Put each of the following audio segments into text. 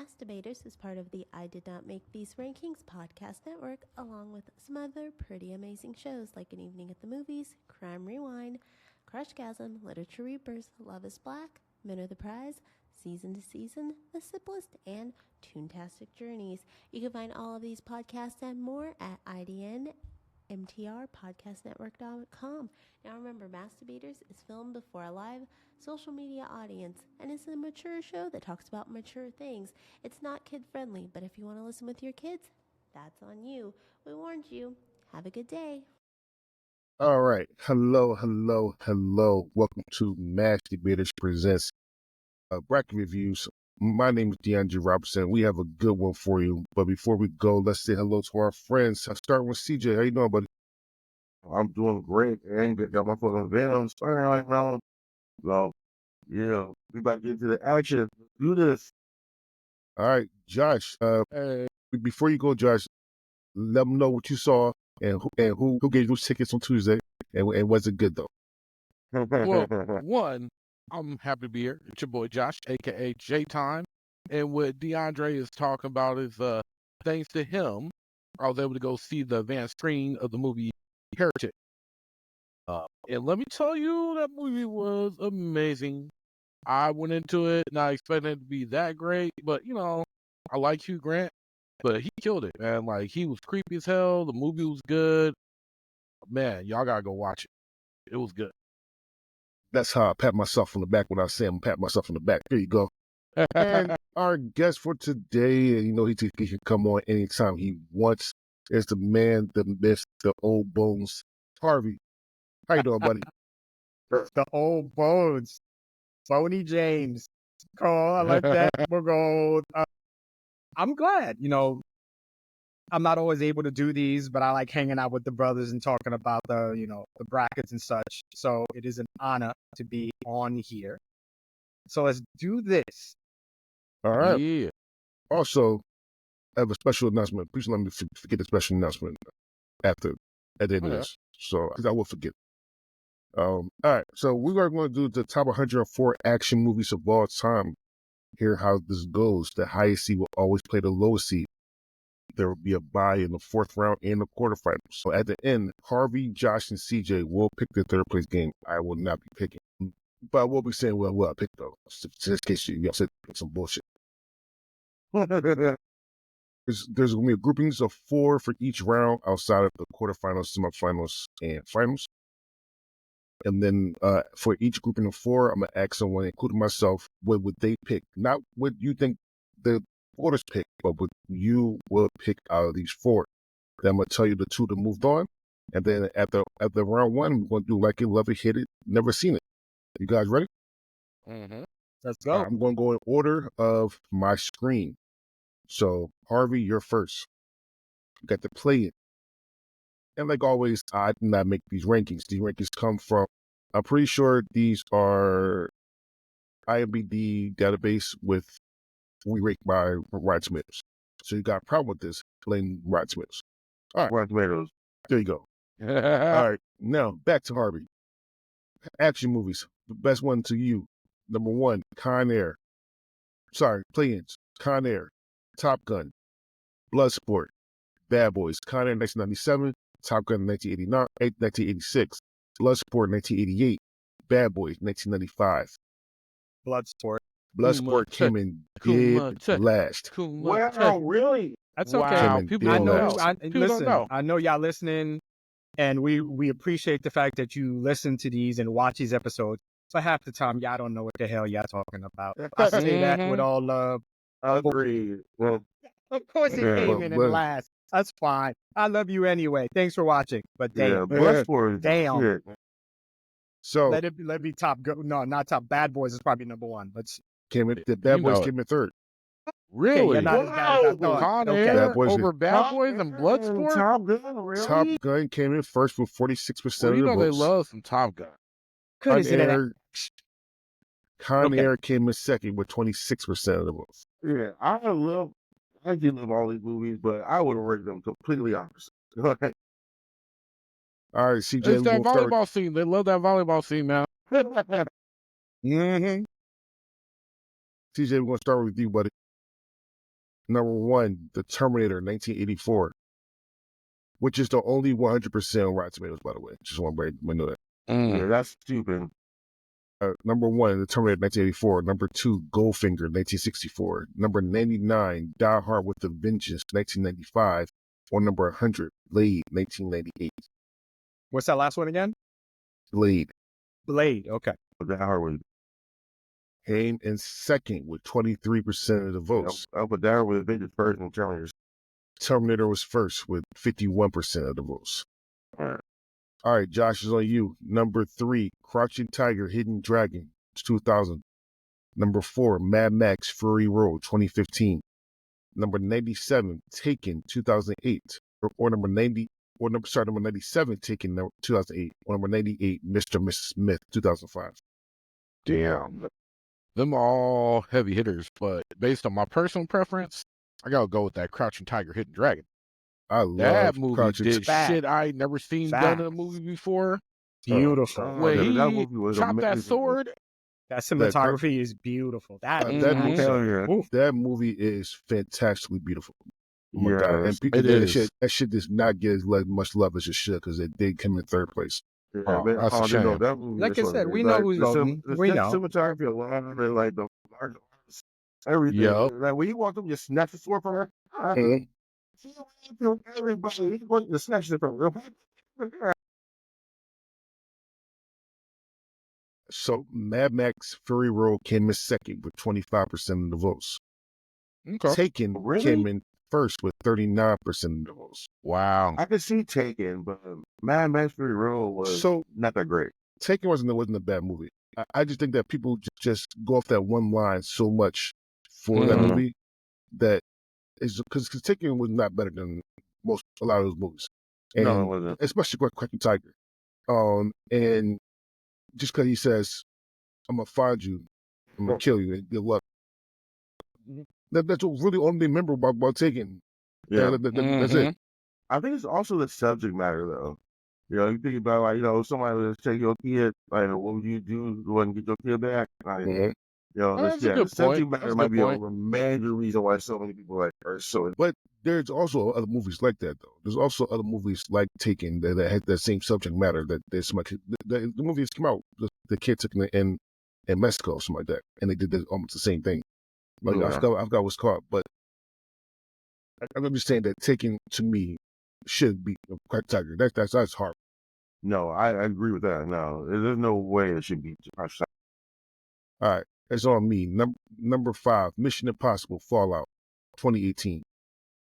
Masturbators is part of the I Did Not Make These Rankings podcast network, along with some other pretty amazing shows like An Evening at the Movies, Crime Rewind, Crushgasm, Literature Reapers, Love is Black, Men Are the Prize, Season to Season, The Sip List, and Toontastic Journeys. You can find all of these podcasts and more at idnmtrpodcastnetwork.com. Now remember, Masturbators is filmed before a live social media audience, and it's a mature show that talks about mature things. It's not kid-friendly, but if you want to listen with your kids, that's on you. We warned you. Have a good day. All right. Hello. Welcome to Masturbators Presents Bracket Reviews. My name is DeAndre Robinson. We have a good one for you. But before we go, let's say hello to our friends. I'll start with CJ. How you doing, buddy? I'm doing great. I ain't got my fucking Venom starting right now. So, yeah, we about to get to the action. Let's do this. All right, Josh. Before you go, Josh, let them know what you saw and who gave you tickets on Tuesday and was it good though? Well, one, I'm happy to be here. It's your boy Josh, aka J Time, and what DeAndre is talking about is thanks to him, I was able to go see the advanced screening of the movie Heretic. And let me tell you, that movie was amazing. I went into it not expecting it to be that great, but I like Hugh Grant, but he killed it, man. Like, he was creepy as hell. The movie was good. Man, y'all gotta go watch it. It was good. That's how I pat myself on the back when I say I'm pat myself on the back. There you go. And our guest for today, he can come on anytime he wants, is the man, the myth, the old bones, Harvey. How you doing, buddy? The old bones. Phony James. Call, I like that. We're going. I'm glad. I'm not always able to do these, but I like hanging out with the brothers and talking about the brackets and such. So it is an honor to be on here. So let's do this. All right. Yeah. Also, I have a special announcement. Please let me forget the special announcement at the end of this. So, because I will forget. All right. So we are going to do the top 104 action movies of all time. Hear how this goes. The highest seed will always play the lowest seed. There will be a bye in the fourth round and the quarterfinals. So at the end, Harvey, Josh, and CJ will pick the third place game. I will not be picking. But I will be saying, well, I picked though. Just in case you said some bullshit. There's going to be groupings of 4 for each round outside of the quarterfinals, semifinals, and finals. And then for each grouping of 4, I'm going to ask someone, including myself, what would they pick? Not what you think the voters pick, but what you will pick out of these 4. Then I'm going to tell you the 2 that moved on. And then at the round 1, we're going to do like it, love it, hit it, never seen it. You guys ready? Mm-hmm. Let's go. I'm going to go in order of my screen. So, Harvey, you're first. You got to play it. And like always, I did not make these rankings. These rankings come from, I'm pretty sure these are IMDb database with we rate by Rotten Tomatoes. So you got a problem with this, playing Rotten Tomatoes. All right. Rotten Tomatoes. There you go. All right. Now, back to Harvey. Action movies. The best one to you. Number 1, Con Air. Sorry, play-ins. Con Air. Top Gun. Bloodsport. Bad Boys. Con Air 1997. Top Gun 1986. Bloodsport 1988. Bad Boys 1995. Bloodsport. Bloodsport came in dead last. Wow, really? That's okay. Wow. People I don't know. know. People don't know. I know y'all listening, and we appreciate the fact that you listen to these and watch these episodes. So half the time, y'all don't know what the hell y'all talking about. I say that with all love. Agreed. Well, Of course, it Yeah. came in last. That's fine. I love you anyway. Thanks for watching. But yeah, damn, Bloodsport is Damn. shit. So let it be top. No, not top. Bad Boys is probably number 1. Let's. the Bad Boys came in third. Really? you're not as bad as I thought. Con Okay. Air Bad Boys over Bad Boys and Bloodsport? Top Gun, really? Top Gun came in first with 46% Well, you of know the they votes. love some Top Gun. Couldn't say that. Con Okay. Air came in second with 26% of the votes. Yeah, I do love all these movies, but I would rate them completely opposite. Okay. All right, CJ, It's we're that gonna start volleyball scene. They love that volleyball scene, man. CJ, we're gonna start with you, buddy. Number 1, The Terminator, 1984, which is the only 100% on Rotten Tomatoes, by the way. Just want to know that. Yeah, that's stupid. Number 1, The Terminator, 1984. Number 2, Goldfinger, 1964. Number 99, Die Hard with a Vengeance, 1995. Or number 100, Blade, 1998. What's that last one again? Blade Okay. That hard was. came in second with 23% of the votes. But that was Avengers first and Terminator. Terminator was first with 51% of the votes. All right, Josh, is on you. Number 3, Crouching Tiger, Hidden Dragon, 2000. Number 4, Mad Max, Fury Road, 2015. Number 97, Taken, 2008. Number 97, Taken, 2008. Or number 98, Mr. and Mrs. Smith, 2005. Damn. Them all heavy hitters, but based on my personal preference, I gotta go with that Crouching Tiger, Hidden Dragon. I love That movie Crouching did Fact. shit I ain't never seen done in a movie before. Beautiful. When that he movie was chopped that amazing. sword, That cinematography is beautiful. That that movie, Hell yeah. that movie is fantastically beautiful. Oh my Yeah, God. And people, it is. that shit does not get as much love as it should because it did come in third place. Yeah, Oh, man, that's a I didn't know shame. that movie Like was I said, funny. we know Like, who's the voting. the We know. cinematography alone, and like the martial arts, everything. Yup. Like when he walked up, just snatched the sword from her. Mhm. Everybody, he wanted to snatch it from her. So Mad Max Fury Road came in second with 25% of the votes. Okay. Taken Really? came in first with 39% of the votes. Wow. I could see Taken, but Mad Max Fury Road was So not that great. Taken wasn't a bad movie. I just think that people just go off that one line so much for that Mhm. movie that is because Taken was not better than a lot of those movies. And No, it wasn't. especially Crouching Tiger. And just because he says, "I'm gonna find you, I'm gonna kill you, and good luck." That's what really only memorable about Taken. Yeah. That's it. I think it's also the subject matter, though. You know, you think about, like, you know, somebody would take your kid, like, what would you do to go and get your kid back? Like, Mhm. you know, That's a the good subject point. matter That's a might good be point. a major reason why so many people are so. But there's also other movies like that, though. There's also other movies like Taken that had that same subject matter. That there's some the movies came out. The kid took in Mexico, something like that, and they did almost the same thing. Like Yeah. I forgot what's called, but I'm just saying that Taken to me should be Crouching Tiger. That's hard. No, I agree with that. No, there's no way it should be. All right, it's on me. Number 5, Mission Impossible Fallout, 2018.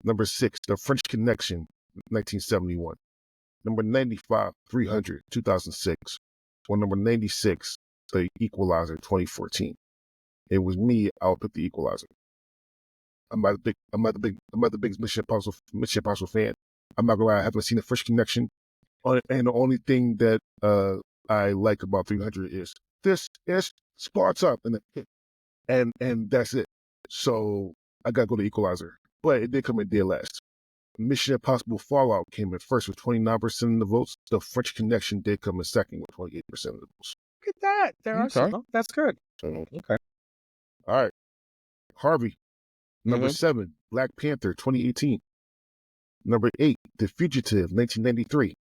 Number 6, The French Connection, 1971. Number 95, 300, 2006. Or number 96, The Equalizer, 2014. It was me. I'll pick The Equalizer. I'm not the biggest Mission Impossible fan. I'm not gonna lie. I haven't seen The French Connection. And the only thing that I like about 300 is this is Sparta, and that's it. So I gotta go to Equalizer, but it did come in dead last. Mission Impossible Fallout came in first with 29% of the votes. The French Connection did come in second with 28% of the votes. Look at that. There are Okay. some. That's good. Okay. All right. Harvey. Number 7, Black Panther, 2018. Number 8, The Fugitive, 1993.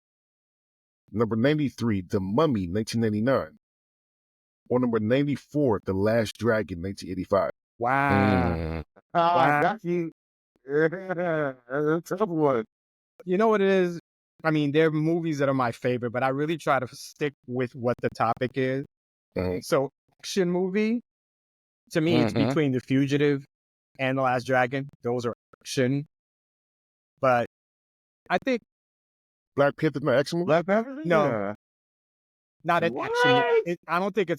Number 93, The Mummy, 1999. Or number 94, The Last Dragon, 1985. Wow. I got you. Yeah, that's a tough one. You know what it is? I mean, there are movies that are my favorite, but I really try to stick with what the topic is. So, action movie, to me, it's between The Fugitive and The Last Dragon. Those are action. But I think Black Panther's not action movie? Black Panther? No. Yeah. not an What? action. I don't take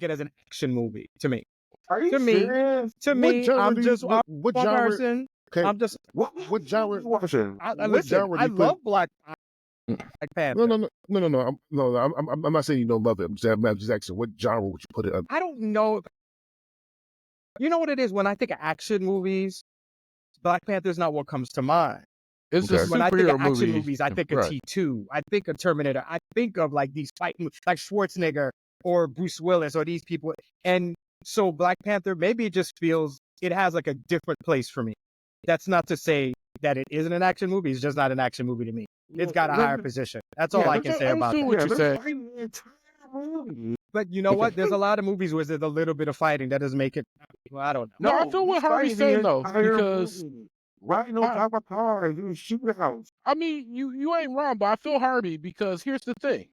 it as an action movie to me. Are you To me, serious? To What me, genre I'm do you- just what one genre- person. Okay. I'm just. What genre- you watching? What Listen. genre do I you put- love Black Panther. No. I'm not saying you don't love it. I'm just asking, what genre would you put it under? I don't know. You know what it is? When I think of action movies, Black Panther is not what comes to mind. It's Okay. a When I think superhero of action movie. movies, I think of Right. T2. I think of Terminator. I think of like these fight movies, like Schwarzenegger or Bruce Willis or these people. And so Black Panther, maybe it just feels it has like a different place for me. That's not to say that it isn't an action movie. It's just not an action movie to me. It's got a higher position. That's all I can say about I it. what you said. The entire movie. But you know what? There's a lot of movies where there's a little bit of fighting that doesn't make it. Well, I don't know. No, I feel what Harvey's saying though, because riding on top of cars, you shoot a house. I mean, you ain't wrong, but I feel Harvey because here's the thing.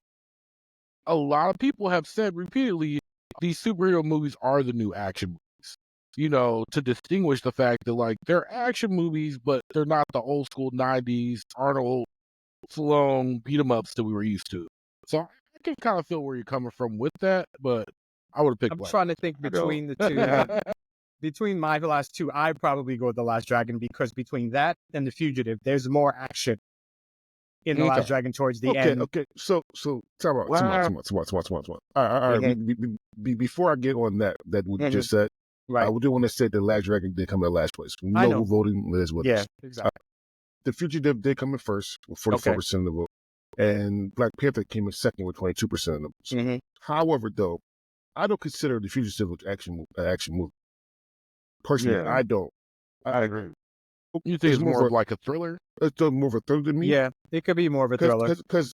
A lot of people have said repeatedly these superhero movies are the new action movies. You know, to distinguish the fact that like they're action movies, but they're not the old school 90s Arnold Stallone beat 'em ups that we were used to. So I can kind of feel where you're coming from with that, but I would have picked I'm Black. trying to think between the two. Between my last two, I'd probably go with The Last Dragon because between that and The Fugitive, there's more action in The Last Dragon towards the end. Okay. So, time out. All right. Before I get on that what you just said, Right. I do want to say The Last Dragon did come in last place. We I know know. who voting is with us. Exactly. The Fugitive did come in first with 44% of the vote, and Black Panther came in second with 22% of the votes. Mhm. However, though, I don't consider The Fugitive an action movie. Personally, Yeah. I don't. I agree. You think it's more of like a thriller? It's more of a thriller than me. Yeah, it could be more of a thriller. Because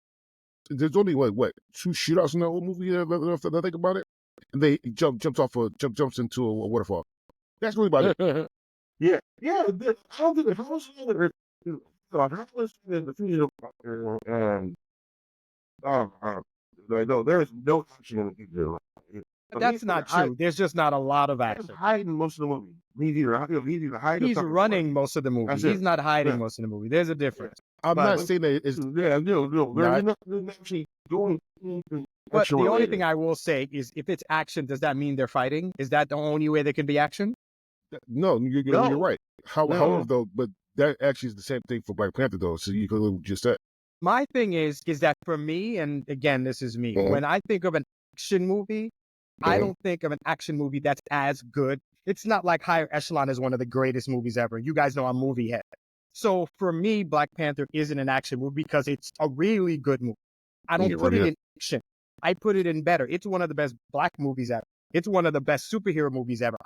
there's only what 2 shootouts in the whole movie. If I think about it, and they jumps into a waterfall. That's really about it. Yeah. I don't think the house the Fugitive and no, there's no action in the Fugitive. But that's not true. There's just not a lot of He's action. hiding most of the movie. He's either hiding. He's running most of the movie. That's He's it. not hiding Yeah. most of the movie. There's a difference. I'm But- not saying that it's There's actually doing. But the only thing I will say is if it's action, does that mean they're fighting? Is that the only way they can be action? no. You're No. right. No. However, though, but that actually is the same thing for Black Panther, though. So you could just say. My thing is that for me, and again, this is me, when I think of an action movie, I don't think of an action movie that's as good. It's not like Higher Echelon is one of the greatest movies ever. You guys know I'm movie head. So for me, Black Panther isn't an action movie because it's a really good movie. I don't put it in action. I put it in better. It's one of the best black movies ever. It's one of the best superhero movies ever.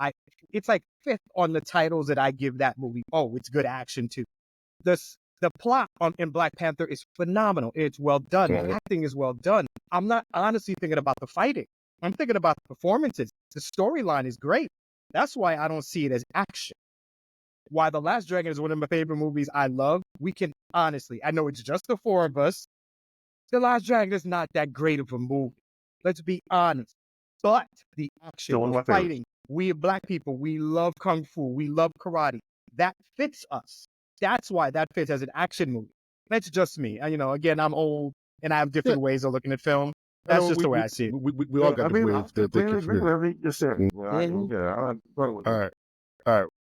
It's like fifth on the titles that I give that movie. Oh, it's good action too. The plot in Black Panther is phenomenal. It's well done. The acting is well done. I'm not honestly thinking about the fighting. I'm thinking about the performances. The storyline is great. That's why I don't see it as action. Why The Last Dragon is one of my favorite movies I love. We can honestly, I know it's just the four of us. The Last Dragon is not that great of a movie. Let's be honest. But the action, the fighting, we black people, we love Kung Fu, we love karate. That fits us. That's why that fits as an action movie. That's just me. And, again, I'm old and I have different ways of looking at film. That's just the way I see it. We all got the way of everything you said. All right.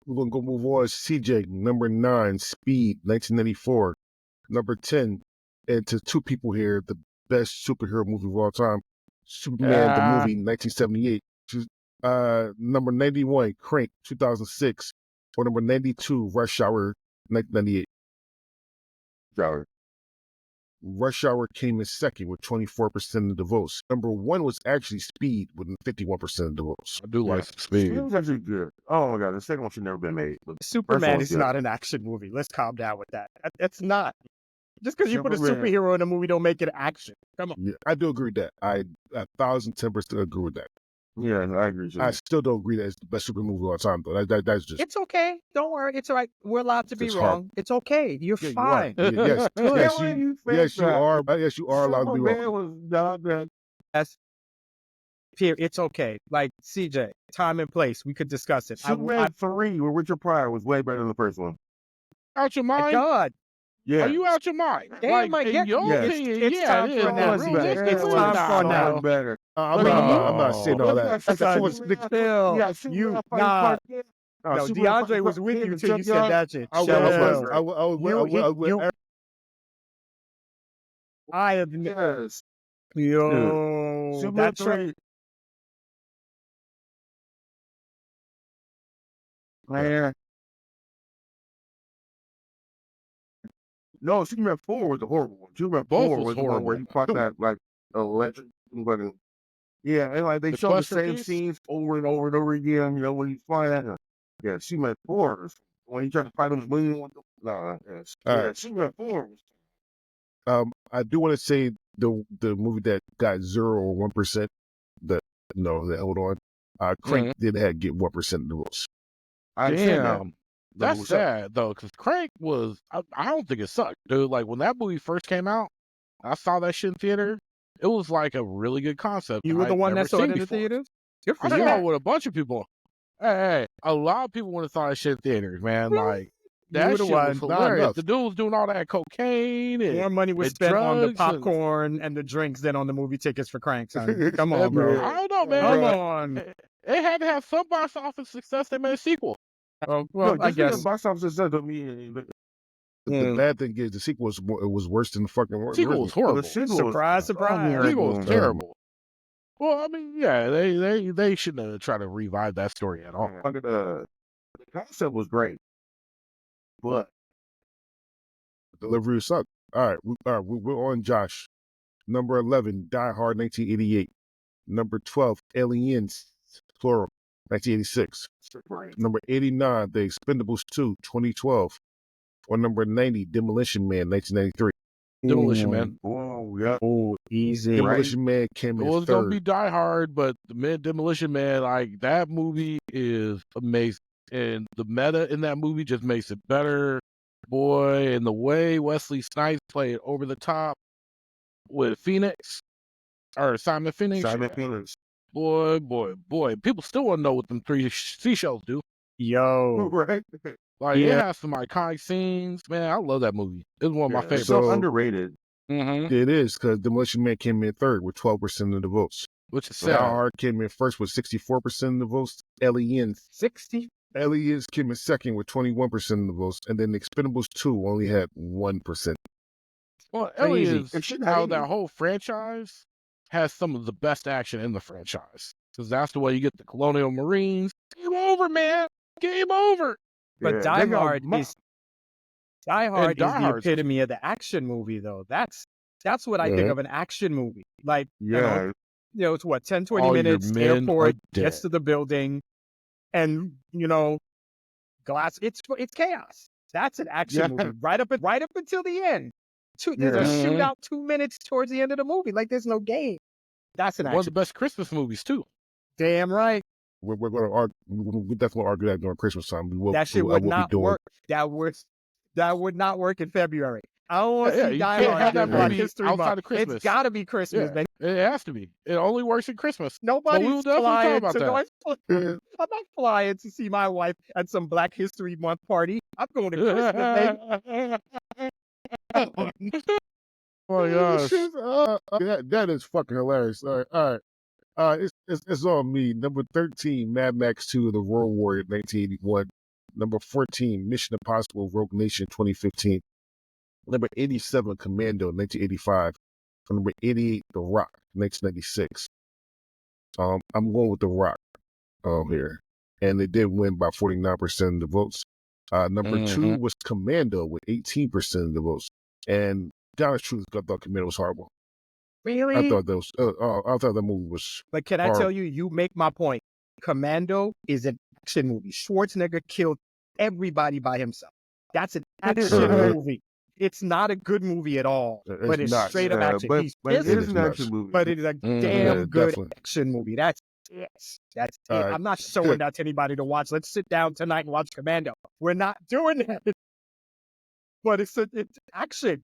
We're gonna go move on. CJ, number 9, Speed, 1994. Number 10, and to 2 people here, the best superhero movie of all time, Superman the movie, 1978. Number 91, Crank, 2006, or number 92, Rush Hour, 1998. Rush Hour came in second with 24% of the votes. Number 1 was actually Speed with 51% of the votes. I do like Speed. It was actually good. Oh my god, the second one should never been made. Superman is not an action movie. Let's calm down with that. It's not. Just because you put a superhero in a movie don't make it action. Come on. Yeah, I do agree with that. I 1,010% agree with that. Yeah, I agree. I still don't agree that it's the best super movie of all time, though. That's just. It's okay. Don't worry. It's all right. We're allowed to be wrong. It's okay. You're fine. Yes, you are. Yes, you are allowed to be wrong. Yes. Here, it's okay. Like CJ, time and place. We could discuss it. Superman 3 with Richard Pryor was way better than the first one. Out your mind? God. Yeah. Are you out your mind? Damn, like, in your opinion, it's time for now. It's time for now. Better. I'm not saying all that. No, DeAndre was with you till you said that shit. I admit. Yes. Yo, that's right. Man. No, Superman 4 was the horrible one. Superman 4 was the one where he fought that like electric fucking. Yeah, and like they showed the same scenes over and over and over again. When you find that. Yeah, Superman 4 is when he tried to fight on the moon with the Superman 4. I do want to say the movie that got 0 or 1%. Hold on. Crank did get 1% of the votes. Damn. That's sad though, because Crank was. I don't think it sucked, dude. Like when that movie first came out, I saw that shit in theater. It was like a really good concept. You were the one that saw it in the theaters? I saw it with a bunch of people. Hey, a lot of people would have saw that shit in theaters, man. Like that shit was hilarious. The dude was doing all that cocaine and more money was spent on the popcorn and the drinks than on the movie tickets for Crank, son. Come on, bro. I don't know, man. Come on. It had to have some box office success. They made a sequel. Well, I guess box office success don't mean. The bad thing is the sequel was worse than the fucking. Sequel was horrible. Surprise! The sequel was terrible. Well, I mean, yeah, they shouldn't have tried to revive that story at all. The concept was great, but the delivery sucked. All right, we're on Josh. Number 11, Die Hard, 1988. Number 12, Aliens, plural, 1986. Number 89, The Expendables 2, 2012. Or number 90, Demolition Man, 1993. Demolition Man. Oh, yeah. Oh, easy. Demolition Man came in It was third. gonna be Die Hard, but Demolition Man, like that movie is amazing, and the meta in that movie just makes it better. Boy, and the way Wesley Snipes played over the top with Simon Phoenix. Boy. People still want to know what them 3 seashells do. Yo. Right. Like, it has some iconic scenes. Man, I love that movie. It's one of my favorites. It's so underrated. It is, because Demolition Man came in third with 12% of the votes. Which is sad. Die Hard came in first with 64% of the votes. Aliens 60. Aliens came in second with 21% of the votes, and then Expendables 2 only had 1%. Well, Aliens, how that whole franchise has some of the best action in the franchise. Because that's the way you get the Colonial Marines. Game over, man. Game over. But Die Hard is the epitome of the action movie, though. That's what I think of an action movie. Like, it's what, 10, 20 minutes, airport, gets to the building, and, glass, it's chaos. That's an action movie, right up until the end. There's a shootout 2 minutes towards the end of the movie. Like, there's no game. That's an action. One of the best Christmas movies, too. Damn right. We're going to argue. We definitely argue that during Christmas time. That shit would not work. That would not work in February. I don't want to see Die Hard have that History outside Month. of Christmas. It's got to be Christmas, man. It has to be. It only works in Christmas. Nobody's flying to I'm not flying to see my wife at some Black History Month party. I'm going to Christmas, baby. Oh my gosh. That is fucking hilarious. All right. It's on me. Number 13, Mad Max 2, The Road Warrior, 1981. Number 14, Mission Impossible, Rogue Nation, 2015. Number 87, Commando, 1985. Number 88, The Rock, 1996. I'm going with The Rock here. And it did win by 49% of the votes. Number 2 was Commando with 18% of the votes. And honest truth, I thought Commando was horrible. Really? I thought that movie was. But can I tell you, you make my point. Commando is an action movie. Schwarzenegger killed everybody by himself. That's an action movie. It's not a good movie at all, but it's straight up action. But it is an action movie. But it is a damn good action movie. That's it. I'm not showing that to anybody to watch. Let's sit down tonight and watch Commando. We're not doing that. But it's action,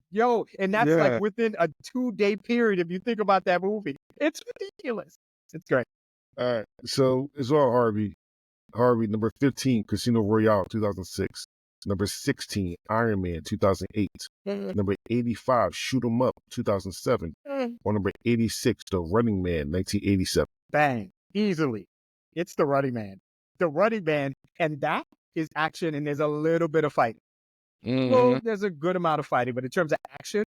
and that's like within a 2-day period. If you think about that movie, it's ridiculous. It's great. All right, so it's all Harvey. Number 15, Casino Royale, 2006. Number 16, Iron Man, 2008. Number 85, Shoot 'Em Up, 2007. Or number 86, The Running Man, 1987. Bang, easily, it's The Running Man. The Running Man, and that is action, and there's a little bit of fighting. Well, there's a good amount of fighting, but in terms of action,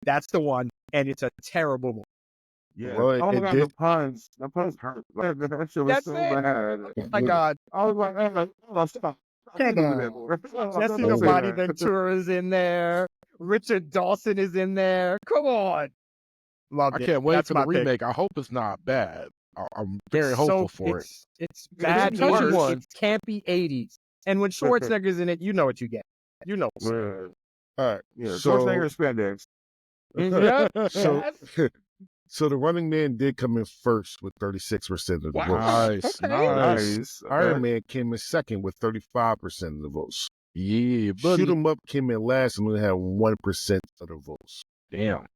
that's the one, and it's a terrible movie. Yeah. Well, oh my God, the puns hurt. That shit was so bad. Oh my God. I was like, stop. Jessica Body Ventura's in there. Richard Dawson is in there. Come on. Loved it. I can't wait for the remake. I hope it's not bad. I'm very hopeful for it. It's bad. It can't be 80s. And when Schwarzenegger's in it, you know what you get. You know. Man. All right. Yeah, So, Schwarzenegger spandex. Yeah. so, Yes. so the Running Man did come in first with 36% of the votes. Nice. Okay. Nice. Iron Man came in second with 35% of the votes. Yeah, Shoot buddy. 'em Up came in last and only had 1% of the votes. Damn. At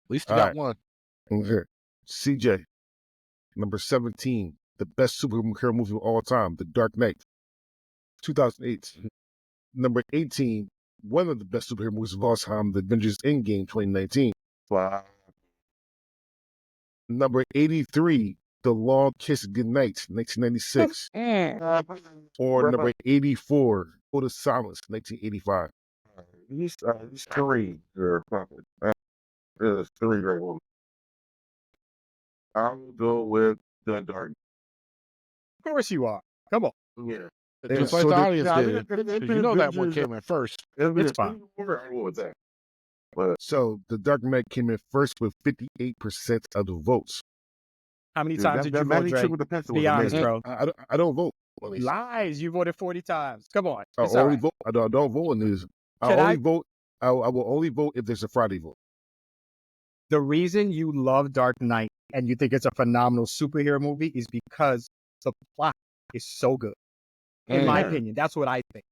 least you All got one. CJ, number 17, the best superhero movie of all time, The Dark Knight, 2008. Number 18, one of the best superhero movies of all time, The Avengers Endgame, 2019. Wow. Number 83, The Long Kiss Goodnight, 1996. Or number 84, Code of Silence, 1985. These three are fucking. There's three great ones. I will go with The Dark. Of course you are. Come on. Yeah. Just Yeah, like so the the- audience Nah, did. it's 'Cause you know that one Avengers, came in first. It's fine. I'll go with that. But So The Dark Knight came in first with 58% of the votes. How many dude, times that did you vote, magic Dre? trick with the pencil was Be honest, amazing. bro. I don't vote on these. Lies. You voted 40 times. Come on. I It's all only right. vote. I don't vote on these. Can I- Vote. I will only vote if there's a Friday vote. The reason you love Dark Knight and you think it's a phenomenal superhero movie is because the plot is so good. In my Yeah. opinion, that's what I think.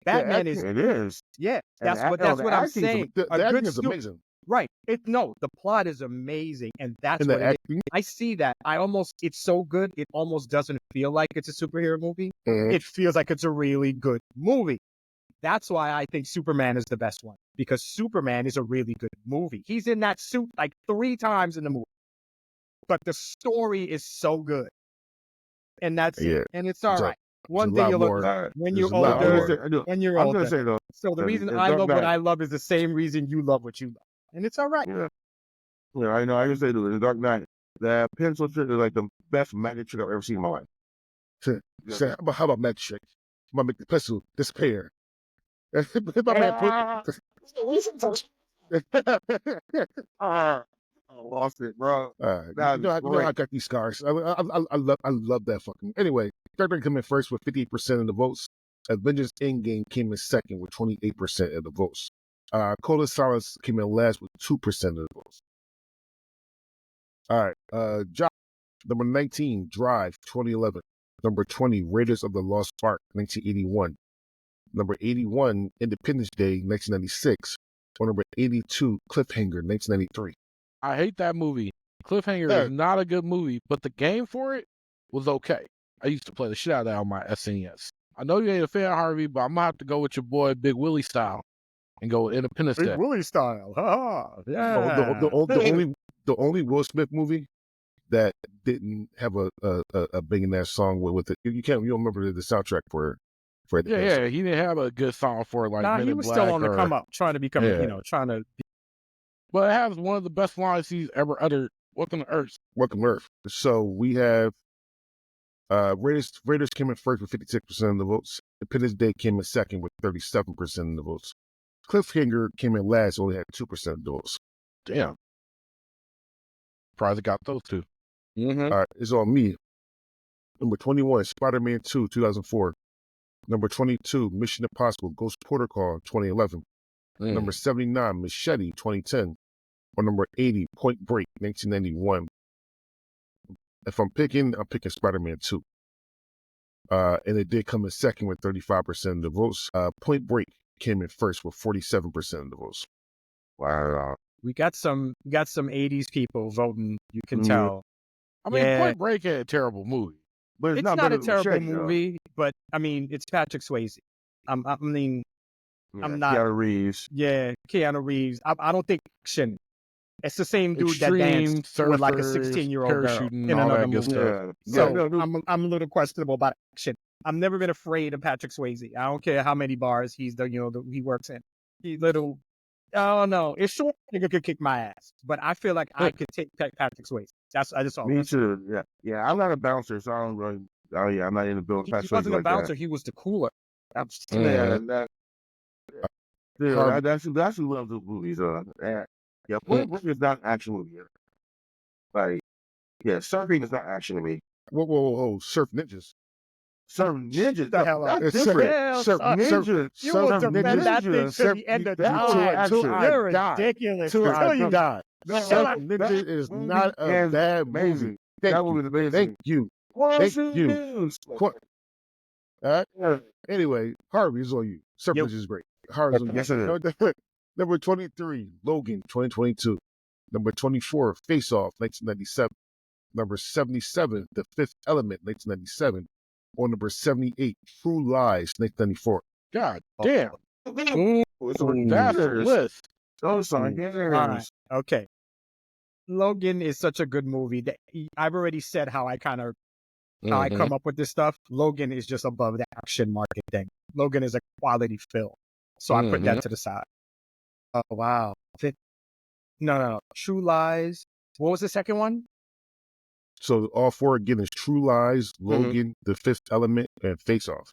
Batman is, It is. yeah, And that's the what act- the I'm acting's saying. The A good acting is stu- amazing, Right. The plot is amazing, and that's and what the it is. acting. I see that. It's so good, it almost doesn't feel like it's a superhero movie. Mhm. It feels like it's a really good movie. That's why I think Superman is the best one, because Superman is a really good movie. He's in that suit like 3 times in the movie, but the story is so good. And that's Yeah. it. And it's all So, right. One a day lot you'll more. look when There's you're a lot I'm older. more. gonna When you're I'm older. gonna say though. So the and- reason and I Dark love what Knight. I love is the same reason you love what you love. And it's all right. Yeah. Yeah, I know. I can say though, The Dark Knight. That pencil trick is like the best magic trick I've ever seen in my life. So, how about Magic Trick? I'm gonna make the pencil disappear. My man I lost it, bro. That you know, is you know, I great. got these scars. I love that fucking. Anyway, Dark Knight came in first with 58% of the votes. Avengers Endgame came in second with 28% of the votes. Code of Silence came in last with 2% of the votes. All right, Josh, number 19, Drive, 2011. Number 20, Raiders of the Lost Ark, 1981. Number 81, Independence Day, 1996. Or number 82, Cliffhanger, 1993. I hate that movie. Cliffhanger Yeah. is not a good movie, but the game for it was okay. I used to play the shit out of that on my SNES. I know you ain't a fan, Harvey, but I'm gonna have to go with your boy Big Willie style and go with Independence Day. Big Willie style. Yeah. The only Will Smith movie that didn't have a billionaire song with it. You don't remember the soundtrack for it. Yeah, he didn't have a good song for it, like Nah, Men he in was Black still on the or- come up, trying to become, Yeah. trying to. But it has one of the best lines he's ever uttered. Welcome to Earth. Welcome to Earth. So we have Raiders came in first with 56% of the votes. Independence Day came in second with 37% of the votes. Cliffhanger came in last, only had 2% of the votes. Damn. Surprised it got those two. Mm-hmm. All right, it's on me. Number 21, Spider-Man 2, 2004. Number 22, Mission Impossible, Ghost Protocol, 2011. Number 79, Machete, 2010. Or number 80, Point Break, 1991. If I'm picking Spider-Man 2. And it did come in second with 35% of the votes. Point Break came in first with 47% of the votes. Wow. We got some 80s people voting. You can Yeah. tell. I mean, Yeah. Point Break had a terrible movie. But It's not not better a than terrible Machete, though. movie, but I mean, it's Patrick Swayze. Yeah, I'm not- Keanu Reeves. Yeah, Keanu Reeves. I don't think action. It's the same dude Extreme that danced with like a surfers, 16-year-old girl parachuting, in all another that good movie. stuff. Yeah. So Yeah, no, I'm a little questionable about action. I've never been afraid of Patrick Swayze. I don't care how many bars he works in. He little, oh no, it's short. Nigga could kick my ass, but I feel like I could take Patrick Swayze. I just saw. me too. Yeah. Yeah. I'm not a bouncer, so I don't really. Oh, yeah. I'm not in the build. He wasn't a bouncer. He was the cooler. Yeah. Harvey. That's who loves those movies. Yeah. Point Break is not an action movie. Like, yeah, surfing is not action to me. Whoa, Surf Ninjas. Some ninjas. The hell up. That's It's different. Hell, Some son. Ninja. You will some defend ninjas- that thing to some- the end of that was time. action. You're die. ridiculous. Till Until I you die. No, Surf that Ninja is movie not a is bad movie. amazing. Thank That you. movie is amazing. Thank you. What's Thank the you. news? All right. Yeah. Anyway, Harvey is on you. Surf Yep. Ninja is great. Harvey's on you. Yes, it is. Number 23, Logan, 2022. Number 24, Face Off, 1997. Number 77, The Fifth Element, 1997. Or number 78, True Lies, 1994. God damn. It's on That's a years. list. Those are All right. years. Okay. Logan is such a good movie that I've already said how I kind of how I come up with this stuff. Logan is just above the action market thing. Logan is a quality film. So I put that to the side. Oh, wow. No. True Lies. What was the second one? So all four again is True Lies, Logan, The Fifth Element, and Face Off.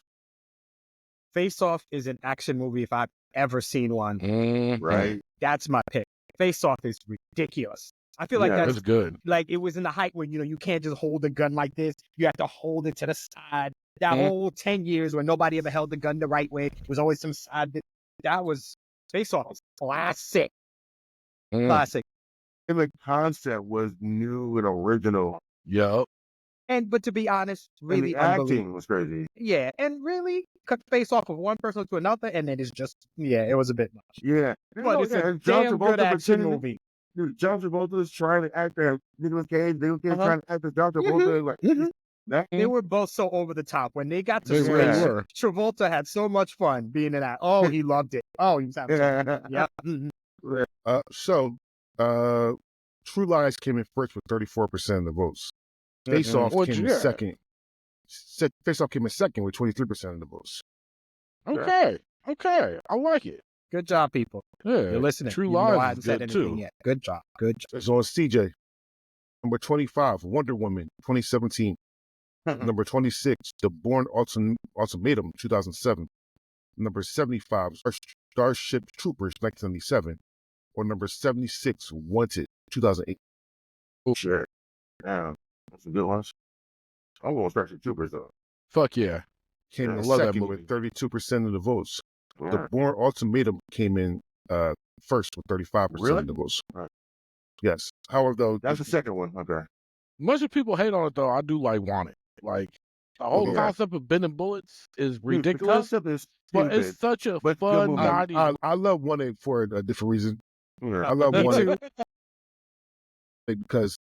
Face Off is an action movie if I've ever seen one. Right. That's my pick. Face Off is ridiculous. I feel like Yeah, that's That's good. like it was in the height where, you can't just hold a gun like this. You have to hold it to the side. That whole 10 years where nobody ever held the gun the right way. It was always some side. That was Face Off. Classic. Classic. And the concept was new and original. Yup. But to be honest, And really the unbelievable. acting was crazy. Yeah, and really cut Face Off of one person to another, and then it's just, it was a bit much. Yeah. But it's a and John damn good Travolta action pretending- movie. Dude, John Travolta was trying to act as Nicolas Cage. Nicolas Cage Uh-huh. trying to act as John Travolta. Like, that, They were both so over the top. When they got to They switch, really were. Travolta had so much fun being in that. Oh, he loved it. Oh, he was having fun. yeah. Yeah. So True Lies came in first with 34% of the votes. Face Off Well, came in yeah. second. Face Off came in second with 23% of the votes. Okay. I like it. Good job, people. Yeah. You're listening. True even though I Lies hadn't is said good anything too. yet. Good job. Good job. It's on CJ. Number 25, Wonder Woman, 2017. Number 26, The Bourne Ultimatum, 2007. Number 75, Starship Troopers, 1997. Or number 76, Wanted, 2008. Sure. Yeah. That's some good ones. I'm going to start with Troopers, though. Fuck yeah. Came Yeah, in I love that second movie. with 32% of the votes. Yeah. The Bourne Ultimatum came in first with 35% Really? of the votes. Right. Yes. However, though, That's the second one. Okay. Much as people hate on it though, I do like Wanted. Like the whole Yeah. concept of bending bullets is Dude, the ridiculous, concept is but stupid. it's such a but good fun movie. idea. I love Wanted for a different reason. Yeah. I love Me Wanted too. because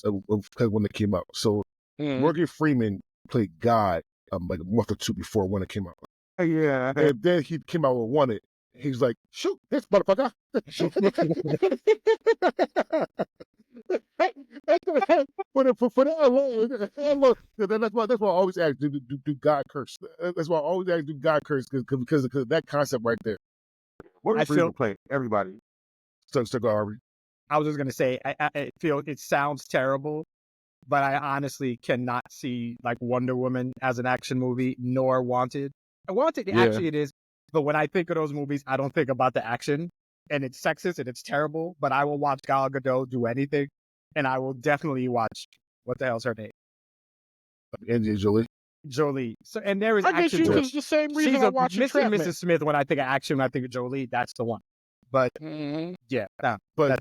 when it came out. So Mhm. Morgan Freeman played God like a month or two before when it came out. Yeah. And then he came out with Wanted. He's like, shoot this motherfucker. for that alone, that's why I always ask, do God curse? That's why I always ask, do God curse? Because of that concept right there. Morgan I Freeman feel- played everybody. So go, Harvey. I was just going to say, I feel it sounds terrible, but I honestly cannot see like Wonder Woman as an action movie, nor Wanted. Wanted, Yeah. actually it is. But when I think of those movies, I don't think about the action. And it's sexist and it's terrible, but I will watch Gal Gadot do anything. And I will definitely watch, what the hell's her name? Angelina Jolie. Jolie. So, and there is I guess action you to it. because the same reason She's I a watch Mr. and Entrapment. Mrs. Smith. When I think of action, when I think of Jolie, that's the one. But Mhm. yeah, nah, But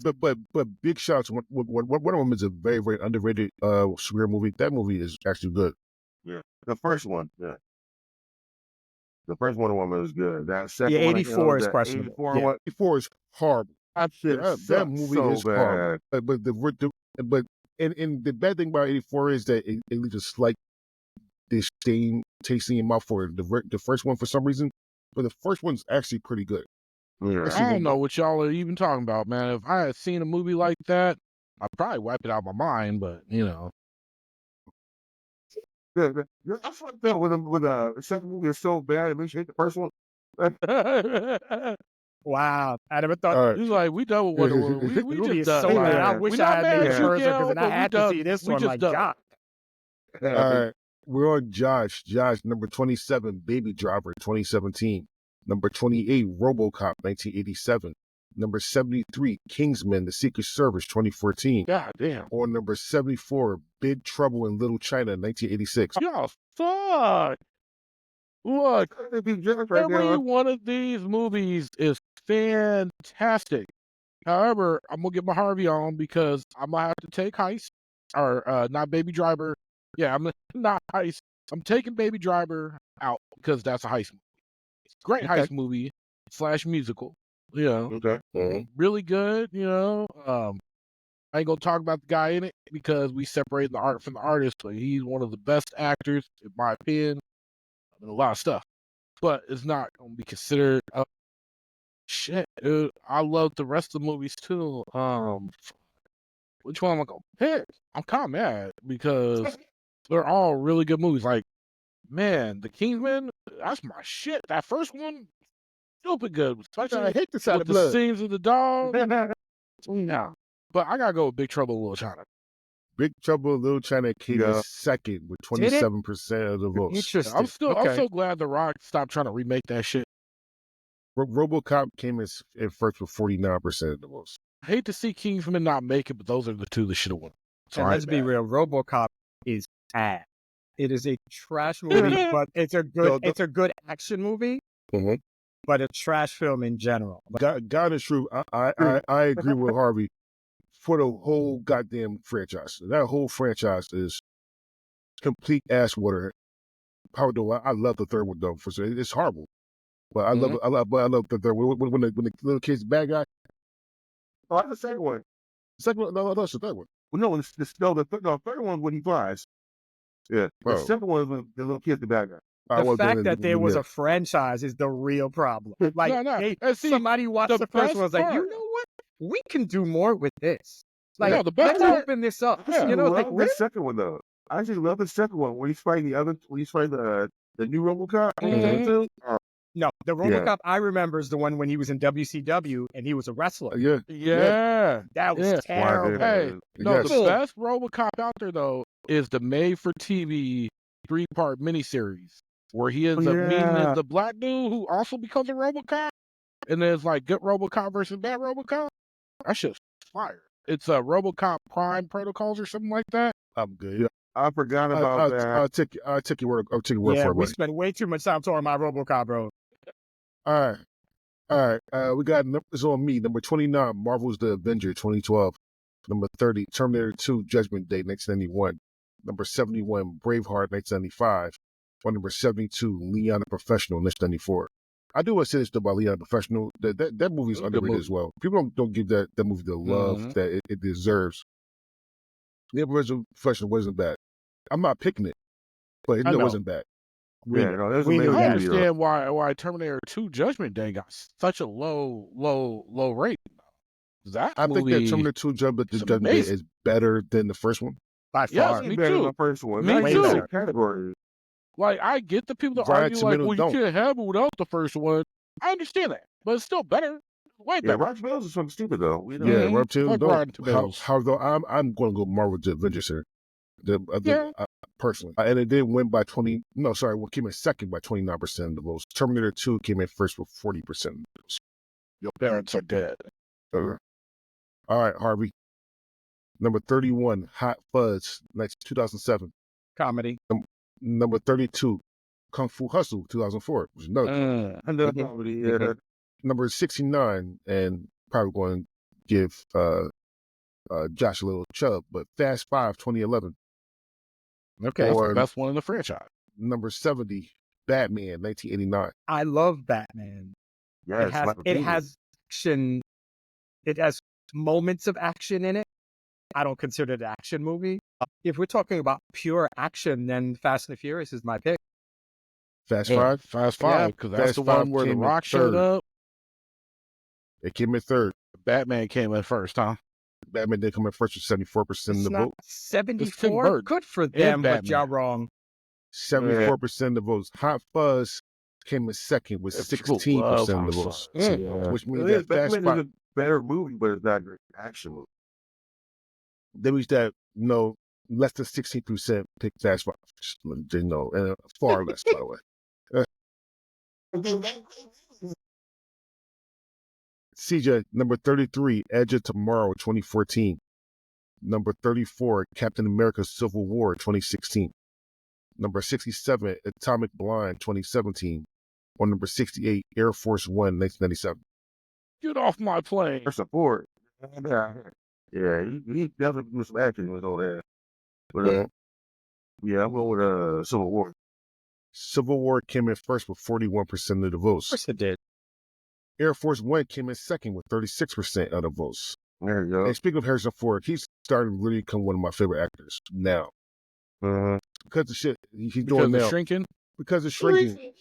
big shots. Wonder Woman is a very, very underrated superhero movie. That movie is actually good. Yeah. The first one. Yeah. The first Wonder Woman was good. That second Yeah, one, 84 is that questionable. 84 Yeah. one, Before is horrible. that shit That sucked movie so is bad. horrible. But the bad thing about 84 is that it leaves a slight disdain tasting in your mouth for the first one for some reason. But the first one's actually pretty good. Yeah. I don't know what y'all are even talking about, man. If I had seen a movie like that, I'd probably wipe it out of my mind. But you know, Yeah, I fucked up with the second movie is so bad it makes you hate the first one. wow. I never thought. All right. he's like, we done with Wonder Woman. The We movie just is done. so like, bad. I we wish not I had mad made at it you, further Gail, because then but I we had to done. see this We one. just My done. God. All right. We're on Josh. Josh, number 27, Baby Driver, 2017. Number 28, RoboCop, 1987. Number 73, Kingsman, The Secret Service, 2014. God damn. Or number 74, Big Trouble in Little China, 1986. Y'all suck. Look, They be judged right every now. one of these movies is fantastic. However, I'm gonna get my Harvey on because I'm gonna have to take Heist or not Baby Driver. Yeah, I'm not Heist. I'm taking Baby Driver out because that's a heist movie. It's a great Okay. heist movie / musical. You know, Okay. really good. You know, I ain't gonna talk about the guy in it because we separated the art from the artist, but he's one of the best actors in my opinion. In a lot of stuff, but it's not gonna be considered. Shit, dude, I love the rest of the movies too. Which one am I gonna pick? I'm kind of mad because they're all really good movies. Like, man, The Kingsman, that's my shit. That first one, stupid good, I especially hate the sound with of the blood. scenes of the dog. Yeah, but I gotta go with Big Trouble in Little China. Big Trouble in Little China came in Yeah. second with Did it? 27% of the votes. Interesting. I'm Okay. so glad The Rock stopped trying to remake that shit. RoboCop came in first with 49% of the votes. I hate to see Kingsman not make it, but those are the two that should have won. So And I let's ain't be mad. real, RoboCop is bad. It is a trash movie, but it's a good action movie, Mhm. but a trash film in general. God is true. I agree with Harvey for the whole goddamn franchise. That whole franchise is complete ass water. How do I love the third one though? For sure, it's horrible, but I love it. I love the third one. When the little kid's bad guy. Oh, that's the second one. The second one, no, that's the third one. Well, no, the third one when he flies. Yeah. The Oh. second one is when the little kid's the bad guy. The fact that there was a franchise is the real problem. Like, No. they, And see, somebody watched the first best one, was like, you part- know what? We can do more with this. Like, No, the best let's part- open this up. I You know, like, love really? the second one though. I actually love the second one when he's fighting the new RoboCop. Mhm. No, the RoboCop I remember is the one when he was in WCW and he was a wrestler. Yeah. That was terrible. Hey, no, Yes. the best RoboCop out there though is the made-for-TV 3-part miniseries where he ends up meeting the black dude who also becomes a RoboCop, and there's like good RoboCop versus bad RoboCop. That shit's fire. It's a RoboCop Prime Protocols or something like that. I'm good. I forgot about that. I'll take your word for it, We buddy. spent way too much time talking about RoboCop, bro. All right. We got numbers on me. Number 29, Marvel's The Avenger, 2012. Number 30, Terminator 2, Judgment Day, 1991. Number 71, Braveheart, 1995. Or number 72, Leon the Professional, 1994. I do want to say this about Leon the Professional. That movie is Good underrated movie. as well. People don't give that movie the love that it deserves. The original Professional wasn't bad. I'm not picking it, but it wasn't bad. Yeah, no, there's a We major knew I that. movie, though. understand why Terminator 2 Judgment Day got such a low rate. That I think movie, that Terminator 2 Judgment Day amazing. is better than the first one. By Yes, far. me Better than too. the first one. Me Way too. better category. Like, I get the people that Rotten argue like, Tomatoes well, you don't. can't have it without the first one. I understand that, but it's still better. Way Yeah, better. Rotten Tomatoes is something stupid though. We know. Yeah, Mhm. Rob Taylor Fuck don't. Rotten Tomatoes. However, I'm going to go Marvel to Avengers here. Yeah. Personally. And it didn't win by 20. No, sorry, it came in second by 29% of the votes. Terminator 2 came in first with 40% of the votes. Your parents are dead. All right, Harvey. Number 31, Hot Fuzz, 2007. Comedy. Number 32, Kung Fu Hustle, 2004. Which is another. Another comedy, yeah. Number 69, and probably going to give Josh a little chub, but Fast 5, 2011. Okay, that's Or the best one in the franchise. number 70, Batman, 1989. I love Batman. Yeah, It has action. It has moments of action in it. I don't consider it an action movie. If we're talking about pure action, then Fast and the Furious is my pick. Fast 5? Fast Yeah. 5, because that's Fast the one 5 where The came in Rock showed third. up. It came in third. Batman came in first, huh? Batman did come in first with 74% of It's the not vote. 74. Burton Good for them, but Batman. y'all wrong. 74% of the votes. Hot Fuzz came in second with 16% of the votes. Which means that Fast Batman 5, is a better movie, but it's not a great action movie. that means that, less than 16% pick Fast 5. And far less, by the way. CJ, number 33, Edge of Tomorrow, 2014. Number 34, Captain America Civil War, 2016. Number 67, Atomic Blonde, 2017. Or number 68, Air Force One, 1997. Get off my plane. For support. Yeah, he definitely do some acting with all that. But yeah, I'm going with Civil War. Civil War came in first with 41% of the votes. Of course it did. Air Force One came in second with 36% of the votes. There you go. And speaking of Harrison Ford, he's starting to really become one of my favorite actors now. Because the shit he's doing now. Shrinking? Because of shrinking.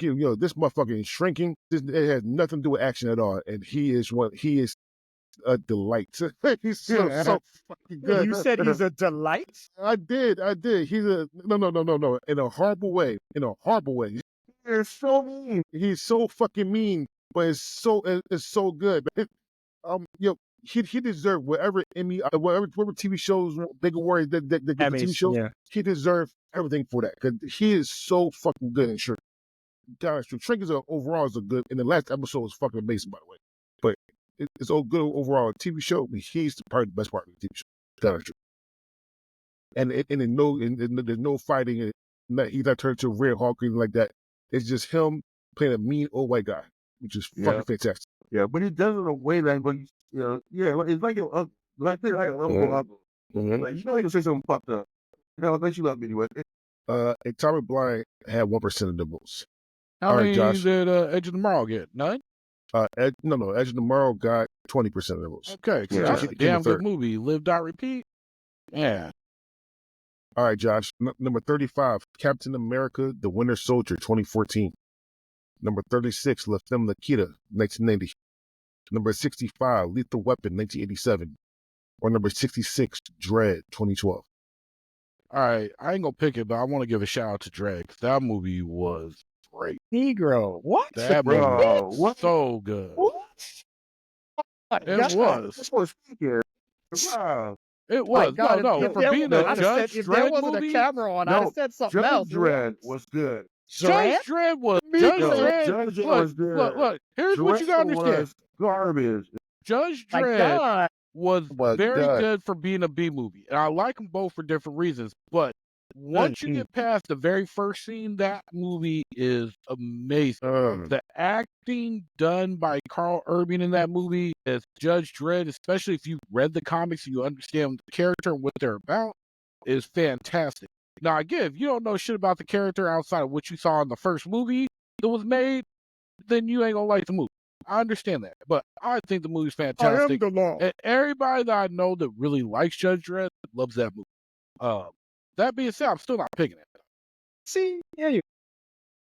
You know, this motherfucker is shrinking. It has nothing to do with action at all. And he is a delight. He's so fucking good. You said he's a delight? I did. He's no. In a horrible way. You're so mean. He's so fucking mean, but it's so good. He deserved whatever Emmy, whatever TV shows, big awards that get the TV shows. Yeah. He deserved everything for that because he is so fucking good in Shrink. Shrink overall is a good. And the last episode was fucking amazing, by the way. But it's all good overall TV show. He's probably the best part of the TV show. That's true. And there's no fighting. He's not turned to a Red Hawk or anything like that. It's just him playing a mean old white guy, which is fucking fantastic. Yeah, but he does it in a way that, it's like a like you know, he can say something fucked up. You know, unless you love me anyway. Atomic Blind had 1% of the votes. How many did Edge of Tomorrow get? None? Edge of Tomorrow got 20% of the votes. Okay, that's a damn good movie. Live, Die, Repeat. Yeah. All right, Josh. Number 35, Captain America: The Winter Soldier, 2014. Number 36, La Femme Nikita, 1990. Number 65, Lethal Weapon, 1987. Or number 66, Dread, 2012. All right, I ain't gonna pick it, but I want to give a shout out to Dread because that movie was great. Negro, what? That movie was so good. What? It was. Wow. It was. No. For being a Judge if Dredd there wasn't movie, a camera on, I'd have said something else. Judge Dredd was good. Judge Dredd was good. Look. Here's what you gotta understand. Garbage. Judge Dredd was very good for being a B movie, and I like them both for different reasons. But once you get past the very first scene, that movie is amazing. The acting done by Carl Urban in that movie as Judge Dredd, especially if you read the comics and you understand the character and what they're about, is fantastic. Now, again, if you don't know shit about the character outside of what you saw in the first movie that was made, then you ain't gonna like the movie. I understand that, but I think the movie's fantastic. I am the law. And everybody that I know that really likes Judge Dredd loves that movie. That being said, I'm still not picking it. See, yeah,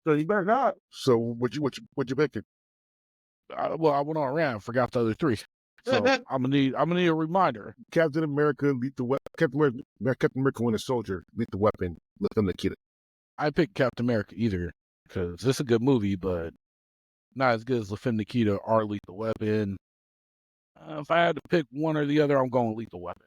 so you better not. So what you picking? I went on around, forgot the other three. So I'm gonna need a reminder. Captain America: Lethal Weapon, Captain America: Winter Soldier, Lethal Weapon, La Femme Nikita. I picked Captain America either because this is a good movie, but not as good as La Femme Nikita or Lethal Weapon. If I had to pick one or the other, I'm going Lethal Weapon.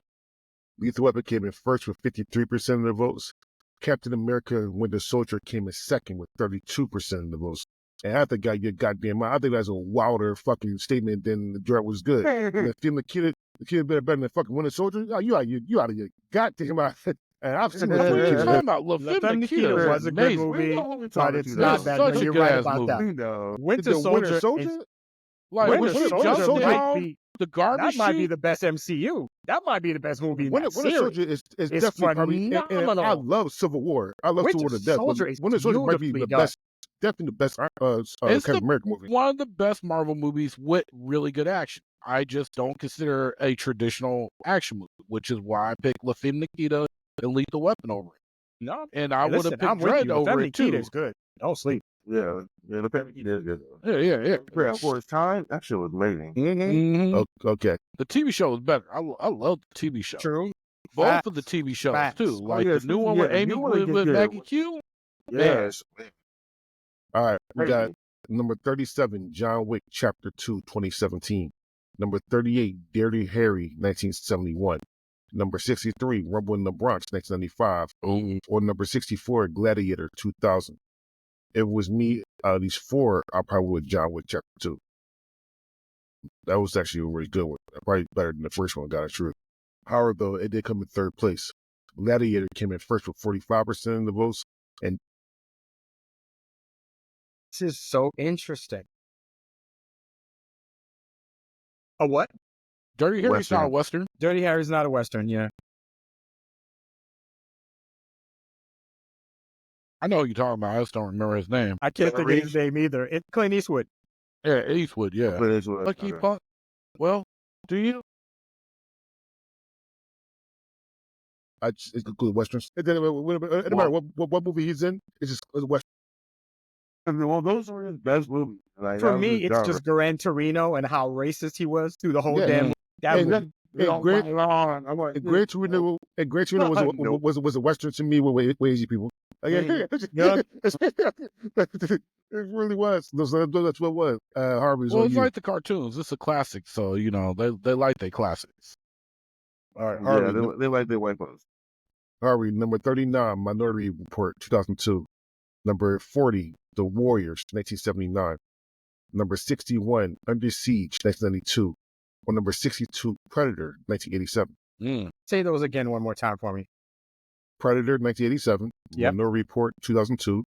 Lethal Weapon came in first with 53% of the votes. Captain America: Winter Soldier came in second with 32% of the votes. And I think your goddamn mind. I think that's a wilder fucking statement than the Dread was good. The film the kid better than fucking Winter Soldier. Oh, you out of your goddamn mind. And I've seen what are you talking about? La Femme Nikita was a good movie, but it's not that good. You're right about that. Winter Soldier? Like, Winter Soldier might be the garbage. That might be the best MCU. That might be the best movie in that series. Winter Soldier is definitely phenomenal. I love Civil War. I love Civil War to death. Winter Soldier might be the best. Definitely the best Captain America movie. One of the best Marvel movies with really good action. I just don't consider a traditional action movie, which is why I picked La Femme Nikita and Lethal Weapon over it. No, and I would have picked Dread over it too. Is good. Don't sleep. Yeah, La Femme Nikita is good. Yeah. For its time, that shit was amazing. Mm-hmm. Okay. The TV show was better. I love the TV show. True. Both of the TV shows too. Like the new one with Amy with Maggie Q. Yes. All right, we got number 37, John Wick, Chapter 2, 2017. Number 38, Dirty Harry, 1971. Number 63, Rumble in the Bronx, 1995. Or number 64, Gladiator, 2000. If it was me, out of these four, I probably would John Wick, Chapter 2. That was actually a really good one. Probably better than the first one, got it true. However, though, it did come in third place. Gladiator came in first with 45% of the votes. And This is so interesting. A what? Dirty Harry's not a Western. Dirty Harry's not a Western, yeah. I know what you're talking about. I just don't remember his name. I can't think of his name either. It's Clint Eastwood. Yeah, Eastwood, yeah. Clint Eastwood. Lucky Okay. Punch. Well, do you? I just include Westerns. It doesn't matter what movie he's in, it's just a Western. Well, those were his best movies. Like, For that was me, his it's genre. just Gran Torino and how racist he was through the whole Yeah. damn movie. That And movie. Gran Torino was a Western to me with Asian people. It really was. That's what it was. Harvey's Well, on it's you. like the cartoons. It's a classic, so they like their classics. All right, Yeah, Harvey. they like their white folks. Harvey, number 39, Minority Report, 2002. Number 40, The Warriors, 1979. Number 61, Under Siege, 1992. Or number 62, Predator, 1987. Say those again one more time for me. Predator, 1987. Yep. Minority Report, 2002.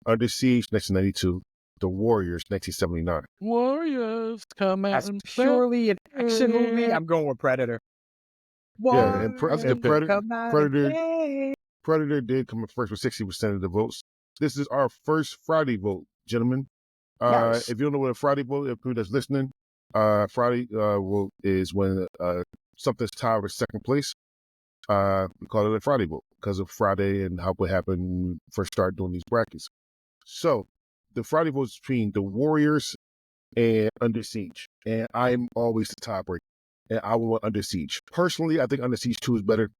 Under Siege, 1992. The Warriors, 1979. Warriors come out As and purely an action movie, I'm going with Predator. Yeah, and That's a good pick. Predator did come in first with 60% of the votes. This is our first Friday vote, gentlemen. Nice. If you don't know what a Friday vote, if you're that's listening, Friday vote is when something's tied for second place. We call it a Friday vote because of Friday and how what happened when we first started doing these brackets. So the Friday vote is between the Warriors and Under Siege, and I'm always the tiebreaker. And I will want Under Siege. Personally, I think Under Siege 2 is better.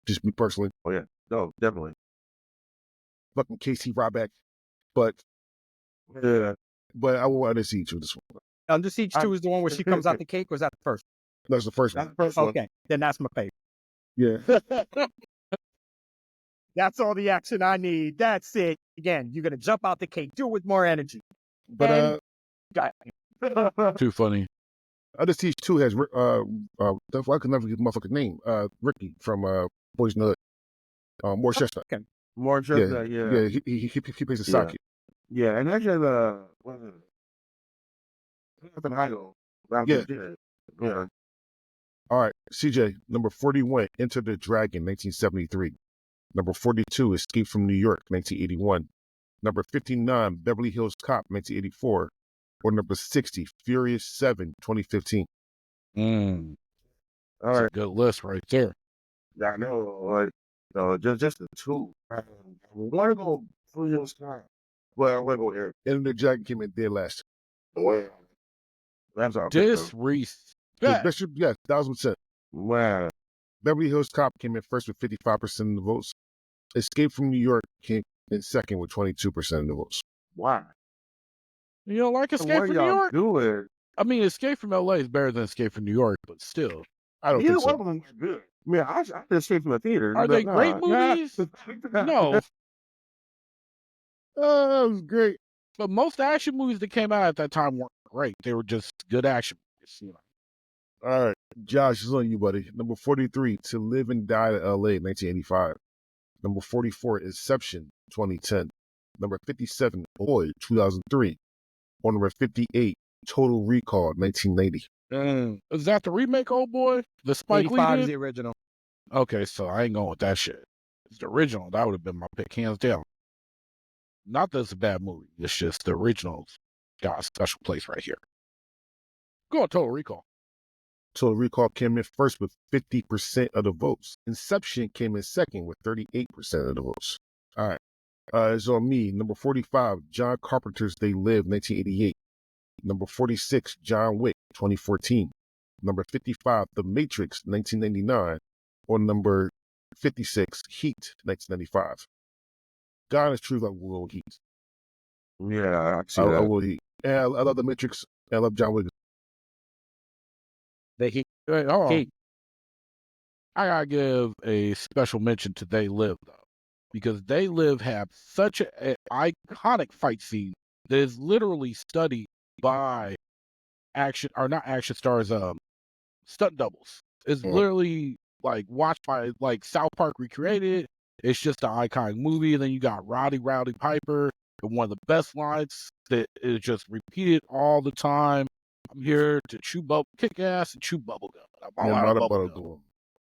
Just me personally. Oh yeah, no, definitely. Fucking Casey Ryback, but Yeah, I will want Under Siege with this one. Under Siege 2 is the one where she comes out the cake, or is that the first? That's the first that's one. the first one. Okay, then that's my favorite. Yeah. That's all the action I need. That's it. Again, you're gonna jump out the cake. Do it with more energy. But Too funny. Under Siege 2 has I can never get the motherfucker's name. Ricky from Boys in the Hood. More Chestnut. More Chestnut, yeah. He plays a Yeah. sidekick. Yeah, and actually what is it? Jonathan Heigl. Yeah. All right, CJ, number 41, Enter the Dragon, 1973. Number 42, Escape from New York, 1981. Number 59, Beverly Hills Cop, 1984. Or number 60, Furious 7, 2015. All All right. a good list right there. Yeah, I know. Like, no, just the two. I want to go Furious Cop, but I want to go Eric. Enter the Dragon came in dead last. Wow. That's our pick, though. Disrespect. Yeah, 1,000%. Wow. Beverly Hills Cop came in first with 55% of the votes. Escape from New York came in second with 22% of the votes. Wow. You don't like Escape What from New y'all York? doing? I mean, Escape from LA is better than Escape from New York, but still. I don't Either think one so. of them are good. I mean, I just escaped from the theater. Are but they nah. great movies? No. Oh, that was great. But most action movies that came out at that time weren't great. They were just good action movies. All right, Josh, it's on you, buddy. Number 43, To Live and Die to L.A., 1985. Number 44, Inception, 2010. Number 57, Boy, 2003. Or number 58, Total Recall, 1990. Is that the remake, old boy? The Spike Lee 85 is did? the original. Okay, so I ain't going with that shit. It's the original. That would have been my pick, hands down. Not that it's a bad movie. It's just the original's got a special place right here. Go on Total Recall. Total Recall came in first with 50% of the votes. Inception came in second with 38% of the votes. All right. It's on me. Number 45, John Carpenter's They Live, 1988. Number 46, John Wick, 2014. Number 55, The Matrix, 1999. Or number 56, Heat, 1995. God is true, I will go Heat. Yeah, I see I that. will Heat. And I love The Matrix. And I love John Wick. The Heat. Hey, hold on. Heat. I gotta give a special mention to They Live, though. Because They Live have such an iconic fight scene that is literally studied by not action stars, stunt doubles. It's literally watched by South Park recreated. It's just an iconic movie. And then you got Rowdy Piper, and one of the best lines that is just repeated all the time. I'm here to kick ass and chew bubble gum. I'm all out of bubble gum.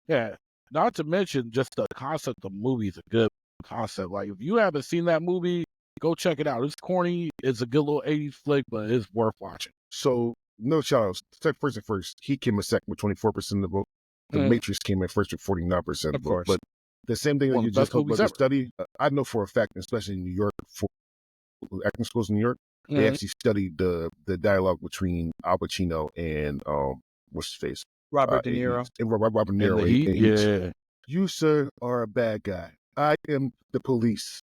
Yeah. Not to mention just the concept of the movie is a good concept. Like if you haven't seen that movie, go check it out. It's corny. It's a good little 80s flick, but it's worth watching. So no shout outs. First and first, he came in second with 24% of the vote. The Matrix came in first with 49% of the vote. But the same thing that you just talked about the study, I know for a fact, especially in New York, for acting schools in New York, they actually studied the dialogue between Al Pacino and what's his face? Robert De Niro. Robert De Niro. You, sir, are a bad guy. I am the police.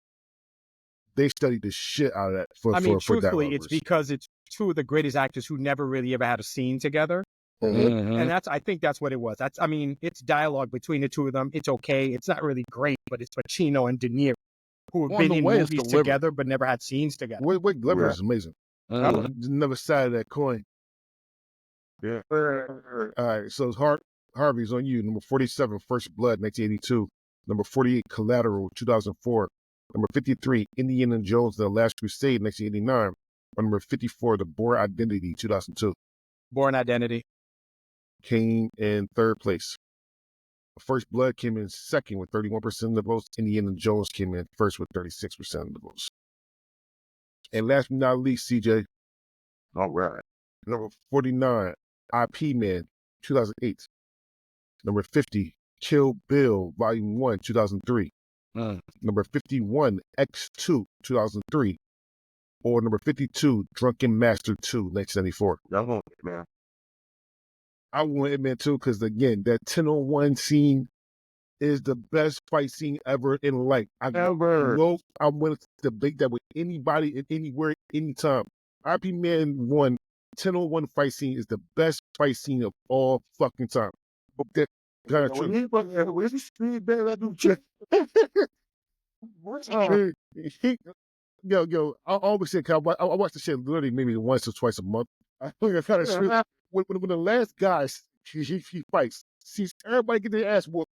They studied the shit out of that for truthfully, it's because it's two of the greatest actors who never really ever had a scene together. And I think that's what it was. It's dialogue between the two of them. It's okay. It's not really great, but it's Pacino and De Niro who have been in movies together but never had scenes together. Wait, Glover is amazing. Another side of that coin. Yeah. All right, so Harvey's on you. Number 47, First Blood, 1982. Number 48, Collateral, 2004. Number 53, Indiana Jones and the Last Crusade, 1989. Or number 54, The Bourne Identity, 2002. Bourne Identity came in third place. First Blood came in second with 31% of the votes. Indiana Jones came in first with 36% of the votes. And last but not least, CJ. All right. Number 49, IP Man, 2008. Number 50, Kill Bill, Volume 1, 2003. Number 51, X2, 2003. Or number 52, Drunken Master 2, 1974. Y'all want it, man. I want Ip Man too, because again, that 10-on-1 scene is the best fight scene ever in life. I'm willing to debate that with anybody, anywhere, anytime. IP Man 1, 10-on-1 fight scene is the best fight scene of all fucking time. That kind of true. Where's the speed, man? That dude check. Yo, I always say, I watch the shit literally maybe once or twice a month. I think it's kind of true. When the last guy he fights, sees everybody get their ass whooped,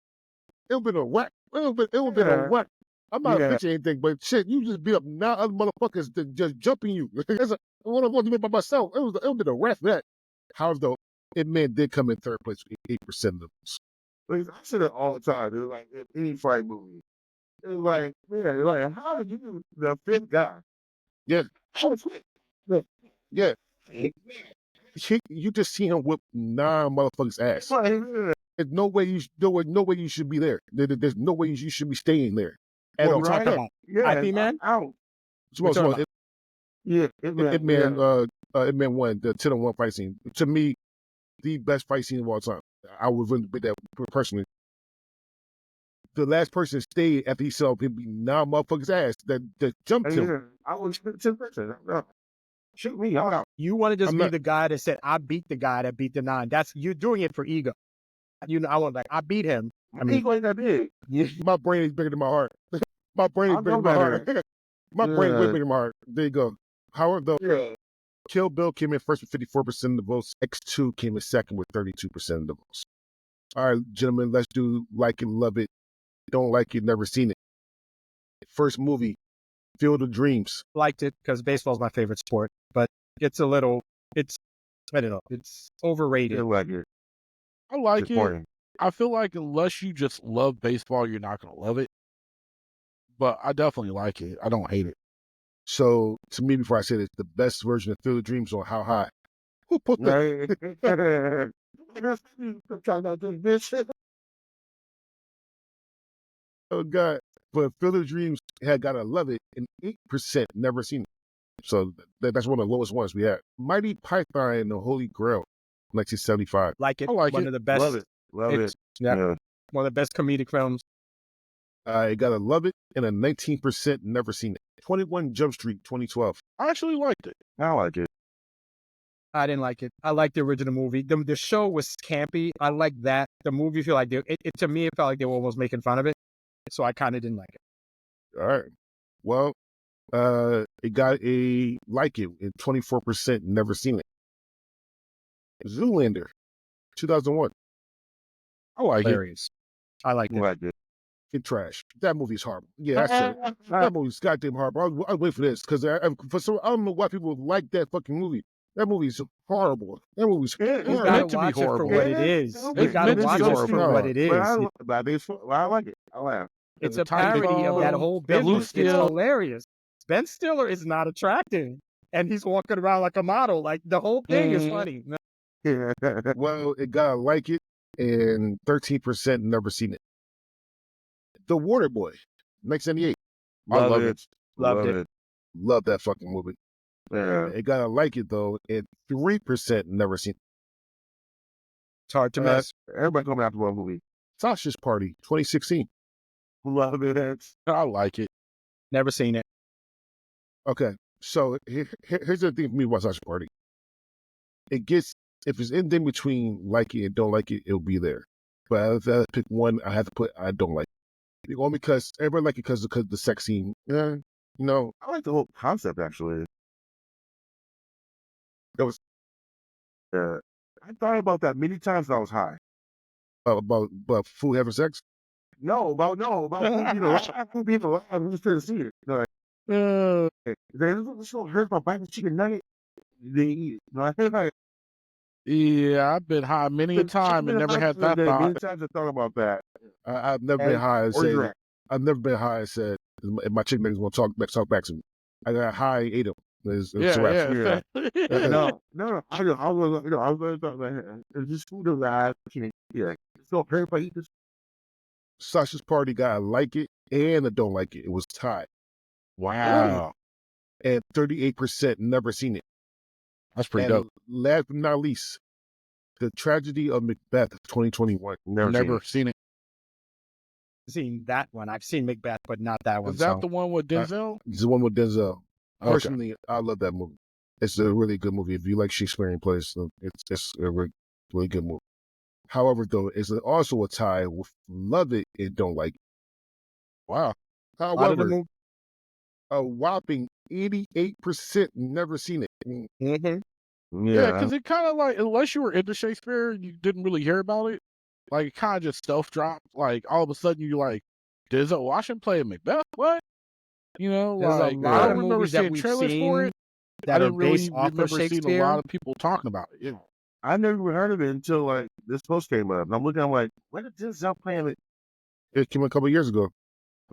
it'll been a whack. It'll been a whack. I'm not bitching anything, but shit, you just beat up 9 other motherfuckers that just jumping you. I want to do it by myself. It'll been a whack for that. However, though, Ip Man did come in third place with 8% of the votes. I say that all the time, dude. Like in any fight movie. It's like, man, like, how did you do the fifth guy? Yeah. Yeah. You just see him whip 9 motherfuckers' ass. There's no way you should be there. There's no way you should be staying there. What are we talking about? IP Man? Out. Ip Man 1, the 10-on-1 fight scene. To me, the best fight scene of all time. I would really bet that personally. The last person stayed after he saw him beat 9 motherfuckers' ass that jumped him. I was 10%. Shoot me, I'm out. You want to just be the guy that said, I beat the guy that beat the 9. You're doing it for ego. I beat him. Ego ain't that big. My brain is bigger than my heart. My brain is bigger than my heart. My brain is way bigger than my heart. There you go. However, though, Kill Bill came in first with 54% of the votes. X2 came in second with 32% of the votes. All right, gentlemen, let's do Like It, Love It. Don't like it, never seen it. First movie, Field of Dreams. Liked it because baseball's my favorite sport, but I don't know, it's overrated. I like it. I like it. I feel like unless you just love baseball, you're not going to love it. But I definitely like it. I don't hate it. So, to me, before I say this, the best version of Field of Dreams on How High. Who put that? Oh, God. But Field of Dreams had got to love it, and 8% never seen it. So that's one of the lowest ones we had. Mighty Python and the Holy Grail, 1975. Like it. I like one of the best. Love it. Yeah. One of the best comedic films. I got to love it, and a 19% never seen it. 21 Jump Street, 2012. I actually liked it. I like it. I didn't like it. I liked the original movie. The show was campy. I liked that. The movie feel like to me, it felt like they were almost making fun of it. So I kind of didn't like it. All right. Well, it got a like it, and 24% never seen it. Zoolander, 2001. I like Hilarious. I like it. Like it. It's trash. That movie's horrible. Yeah, I said it. That movie's goddamn horrible. I'll wait for this because I don't know why people like that fucking movie. That movie's horrible. That movie's You horrible. gotta meant to be watch it for horrible. what it is. You It's gotta meant to watch be it for horrible. what it is. But I like it. I laugh. It's The a parody of that typhoon, whole the loose business. It's skill. hilarious. Ben Stiller is not attractive, and he's walking around like a model. Like the whole thing is funny. Well, it got like it, and 13% never seen it. The Water Boy, 1978. I love it. Loved it. Love that fucking movie. Yeah. It got like it though, and 3% never seen it. It's hard to miss. Everybody coming after one movie. Sausage Party, 2016. Love it. I like it. Never seen it. Okay, so here's the thing for me about Sausage Party. It gets, if it's anything between like it and don't like it, it'll be there. But if I have to pick one, I have to put I don't like it. Only because everybody like it because of the sex scene. Yeah, you know, I like the whole concept actually. that was I thought about that many times when I was high. about food having sex. About food being alive. I'm just trying to see it. This will hurt my bite of chicken nugget. They eat it. I think Yeah, I've been high many a time and never had that Many thought. times I thought about that. I've never been high and Or said. drink. I've never been high and said if my chicken niggas want to talk back to me. I got high, ate them. It's a wrap. No. I was going to talk about it. It's just food alive. Yeah. So hurt if I eat this. Sausage Party got a like it and a don't like it. It was tied. Wow. And 38% never seen it. That's pretty And dope. last but not least, The Tragedy of Macbeth, 2021. Never seen it. Seen that one. I've seen Macbeth, but not that one. Is that the one with Denzel? It's the one with Denzel. Okay. Personally, I love that movie. It's a really good movie. If you like Shakespearean plays, it's a really, really good movie. However, though, it's also a tie with Love It and Don't Like It. Wow. However, a whopping 88% never seen it. Mm-hmm. Yeah, because it kind of like, unless you were into Shakespeare, you didn't really hear about it. Like, it kind of just stealth dropped. Like, all of a sudden, you're like, Denzel Washington playing Macbeth? What? You know, There's like, a I lot don't of remember movies that seeing we've trailers for seen it. I that are didn't really based off of remember seeing a Shakespeare. lot of people talking about it. Yeah. I never even heard of it until like this post came up. And I'm looking, I'm like, when did Denzel play it? It came a couple years ago.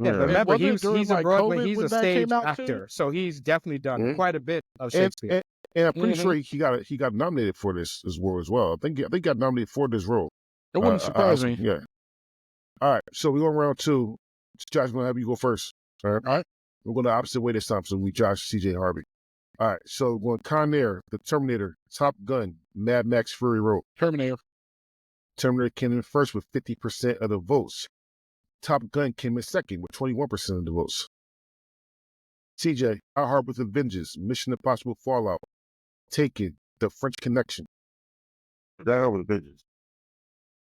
Yeah, but And remember, wasn't it during, he's a like, Broadway, COVID he's when a that stage came out, too? actor, so he's definitely done Mhm. quite a bit of And, Shakespeare. and I'm pretty sure he got nominated for this role as well. I think he got nominated for this role. It wouldn't surprise me. Yeah. All right. So we're going round two. Josh, I'm going to have you go first. All right. All right. We're going the opposite way this time. So we Josh, CJ, Harvey. All right. So we're going Con Air, The Terminator, Top Gun, Mad Max Fury Road. Terminator. Terminator came in first with 50% of the votes. Top Gun came in second with 21% of the votes. CJ, Our Heart with a Vengeance, Mission Impossible Fallout, Taken, The French Connection. That was bitches.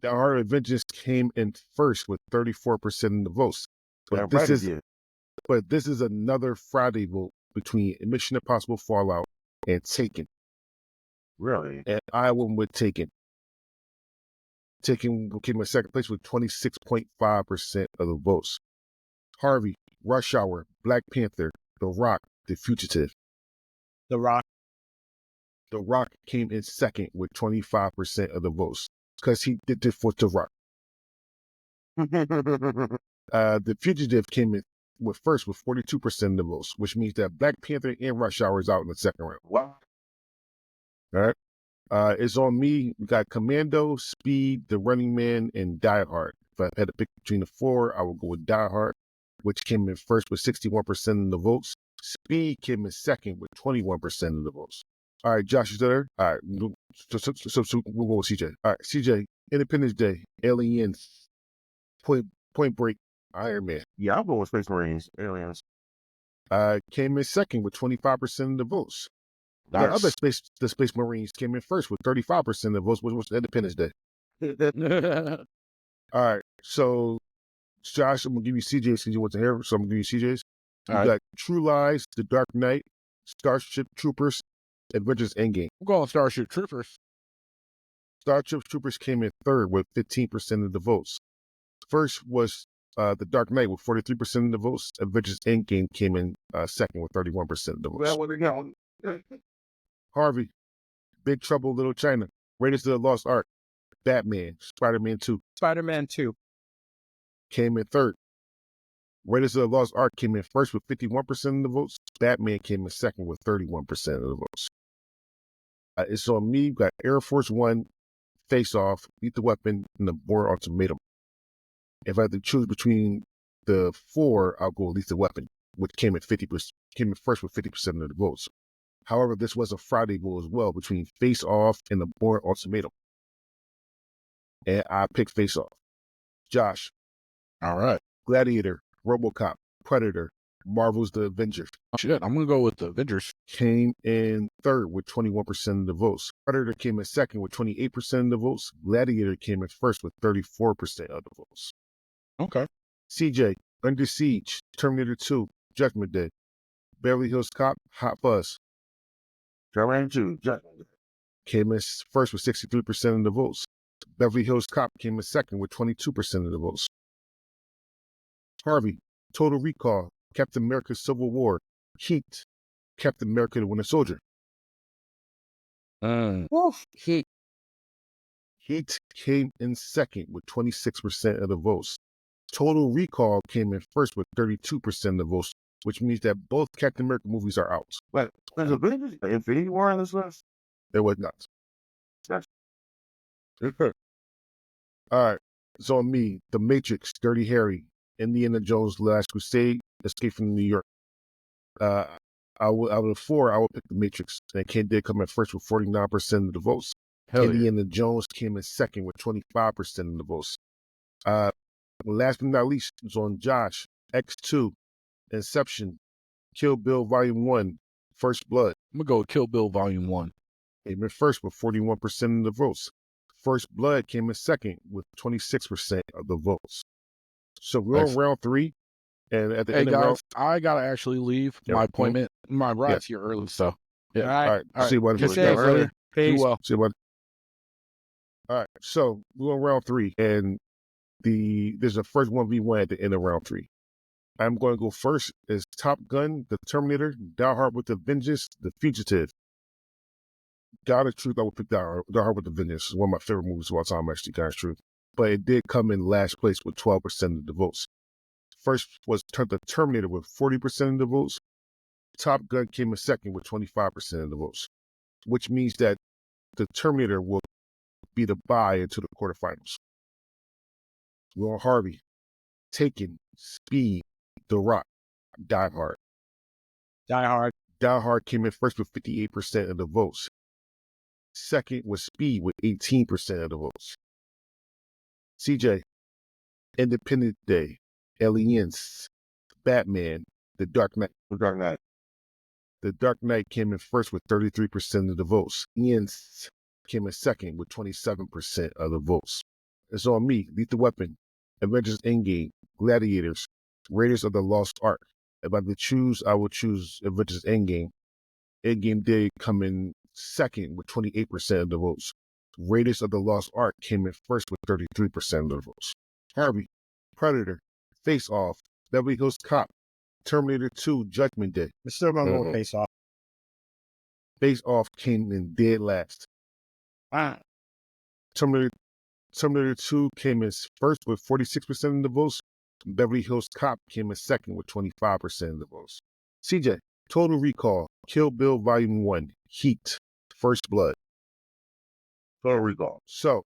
The Heart of Vengeance came in first with 34% of the votes. But this is another Friday vote between Mission Impossible Fallout and Taken. Really? And I went with Taken. Taken came in second place with 26.5% of the votes. Harvey, Rush Hour, Black Panther, The Rock, The Fugitive. The Rock. The Rock came in second with 25% of the votes because he did it for The Rock. The Fugitive came in first with 42% of the votes, which means that Black Panther and Rush Hour is out in the second round. Wow. All right. It's on me. We got Commando, Speed, The Running Man, and Die Hard. If I had to pick between the four, I would go with Die Hard, which came in first with 61% of the votes. Speed came in second with 21% of the votes. All right, Josh, is there? All right, so we'll go with CJ. All right, CJ, Independence Day, Aliens, Point Break, Iron Man. Yeah, I'm going with Space Marines, Aliens. Came in second with 25% of the votes. The Space Marines came in first with 35% of the votes, which was Independence Day. All right, so Josh, I'm gonna give you CJ's since you want to hear, so I'm gonna give you CJ's. You got True Lies, The Dark Knight, Starship Troopers, Avengers Endgame. I'm going Starship Troopers. Starship Troopers came in third with 15% of the votes. First was The Dark Knight with 43% of the votes. Avengers Endgame came in second with 31% of the votes. Well, what they got? Harvey, Big Trouble, Little China, Raiders of the Lost Ark, Batman, Spider-Man 2 Spider-Man 2. came in third. Raiders of the Lost Ark came in first with 51% of the votes. Batman came in second with 31% of the votes. It's on me. We've got Air Force One, Face Off, Lethal Weapon, and The Bourne Ultimatum. If I had to choose between the four, I'll go Lethal Weapon, which came in first with 50% of the votes. However, this was a Friday vote as well between Face Off and The Bourne Ultimatum. And I picked Face Off. Josh. All right. Gladiator, RoboCop, Predator, Marvel's The Avengers. Shit, I'm going to go with the Avengers. Came in third with 21% of the votes. Predator came in second with 28% of the votes. Gladiator came in first with 34% of the votes. Okay. CJ, Under Siege, Terminator 2, Judgment Day, Beverly Hills Cop, Hot Fuzz. Terminator 2, Judgment Day. Came in first with 63% of the votes. Beverly Hills Cop came in second with 22% of the votes. Harvey, Total Recall, Captain America Civil War, Heat, Captain America the Winter Soldier. Heat. Heat came in second with 26% of the votes. Total Recall came in first with 32% of the votes, which means that both Captain America movies are out. But there's Avengers Infinity War on this list? There was not. That's All right. So on me, The Matrix, Dirty Harry, Indiana Jones, Last Crusade, Escape from New York. Out of the four, I would pick The Matrix. And Ken did come in first with 49% of the votes. Hell Indiana Jones came in second with 25% of the votes. Last but not least, it's on Josh, X2, Inception, Kill Bill Volume 1, First Blood. I'm going to go with Kill Bill Volume 1. Came in first with 41% of the votes. First Blood came in second with 26% of the votes. So we're on round three. And at the end guys, of round, I got to actually leave my appointment. My ride's here early, so. Yeah. All right. See you, buddy. Good day, brother. Do well. See you, buddy. All right. So we're on round three. And there's a first 1v1 at the end of round three. I'm going to go first is Top Gun, The Terminator, Die Hard with a Vengeance, The Fugitive. God of Truth, I would pick Die Hard with a Vengeance. It's one of my favorite movies of all time, actually, God of Truth. But it did come in last place with 12% of the votes. First was The Terminator with 40% of the votes. Top Gun came in second with 25% of the votes, which means that The Terminator will be the bye into the quarterfinals. We're on Harvey, Taken, Speed, The Rock, Die Hard. Die Hard. Die Hard came in first with 58% of the votes. Second was Speed with 18% of the votes. CJ, Independence Day, Aliens, Batman, The Dark Knight. The Dark Knight. The Dark Knight came in first with 33% of the votes. Aliens came in second with 27% of the votes. It's on me, Lethal Weapon, Avengers Endgame, Gladiators, Raiders of the Lost Ark. If I could choose, I would choose Avengers Endgame. Endgame did come in second with 28% of the votes. Raiders of the Lost Ark came in first with 33% of the votes. Harvey, Predator, Face Off, Beverly Hills Cop, Terminator 2, Judgment Day. We're still going to go Face Off. Face Off came in dead last. Wow. Terminator 2 came in first with 46% of the votes. Beverly Hills Cop came in second with 25% of the votes. CJ, Total Recall, Kill Bill Volume 1, Heat, First Blood. Total Recall. So,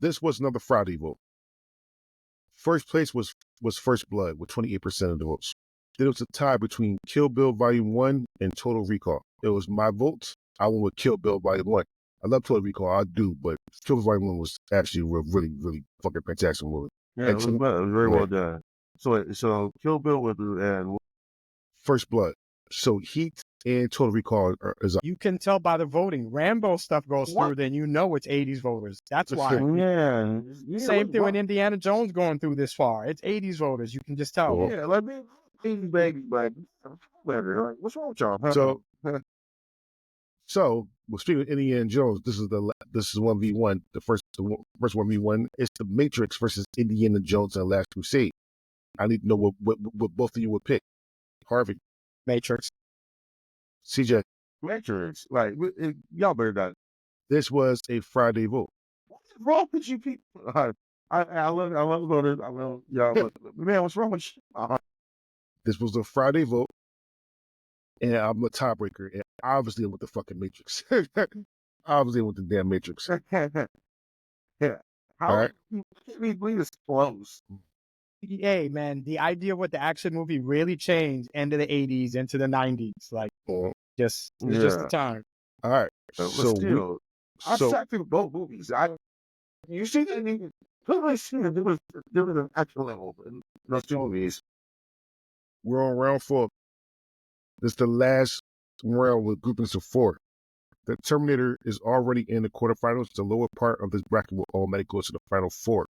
this was another Friday vote. First place was First Blood with 28% of the votes. Then it was a tie between Kill Bill Volume 1 and Total Recall. It was my vote. I went with Kill Bill Volume 1. I love Total Recall, I do, but Kill Bill Volume 1 was actually a really, really fucking fantastic movie. Yeah, it was very well done. So Kill Bill with and First Blood. So Heat and Total Recall is You can tell by the voting. Rambo stuff goes through, then you know it's 80s voters. That's why. Yeah. Same thing with Indiana Jones going through this far. It's 80s voters. You can just tell. Yeah, like baby, like what's wrong with y'all? So So, well, speaking of Indiana Jones, this is 1v1. The first 1v1 is The Matrix versus Indiana Jones and the Last Crusade. I need to know what both of you would pick. Harvey, Matrix. CJ. Matrix. Like, y'all better not. This was a Friday vote. What's wrong with you people? I love voters. I love y'all. But man, what's wrong with you? This was a Friday vote, and I'm a tiebreaker. And obviously, I'm with the fucking Matrix. Obviously, I'm with the damn Matrix. Yeah. How? All right. Can't we believe it's close? Hey, man, the idea of what the action movie really changed into the 80s, into the 90s. Like, it's just the time. All right. But So still, I sat through both movies. You see that? There was an action level in those two movies. we're on round 4. This is the last round with groupings of 4. The Terminator is already in the quarterfinals. The lower part of this bracket will automatically go to the final 4.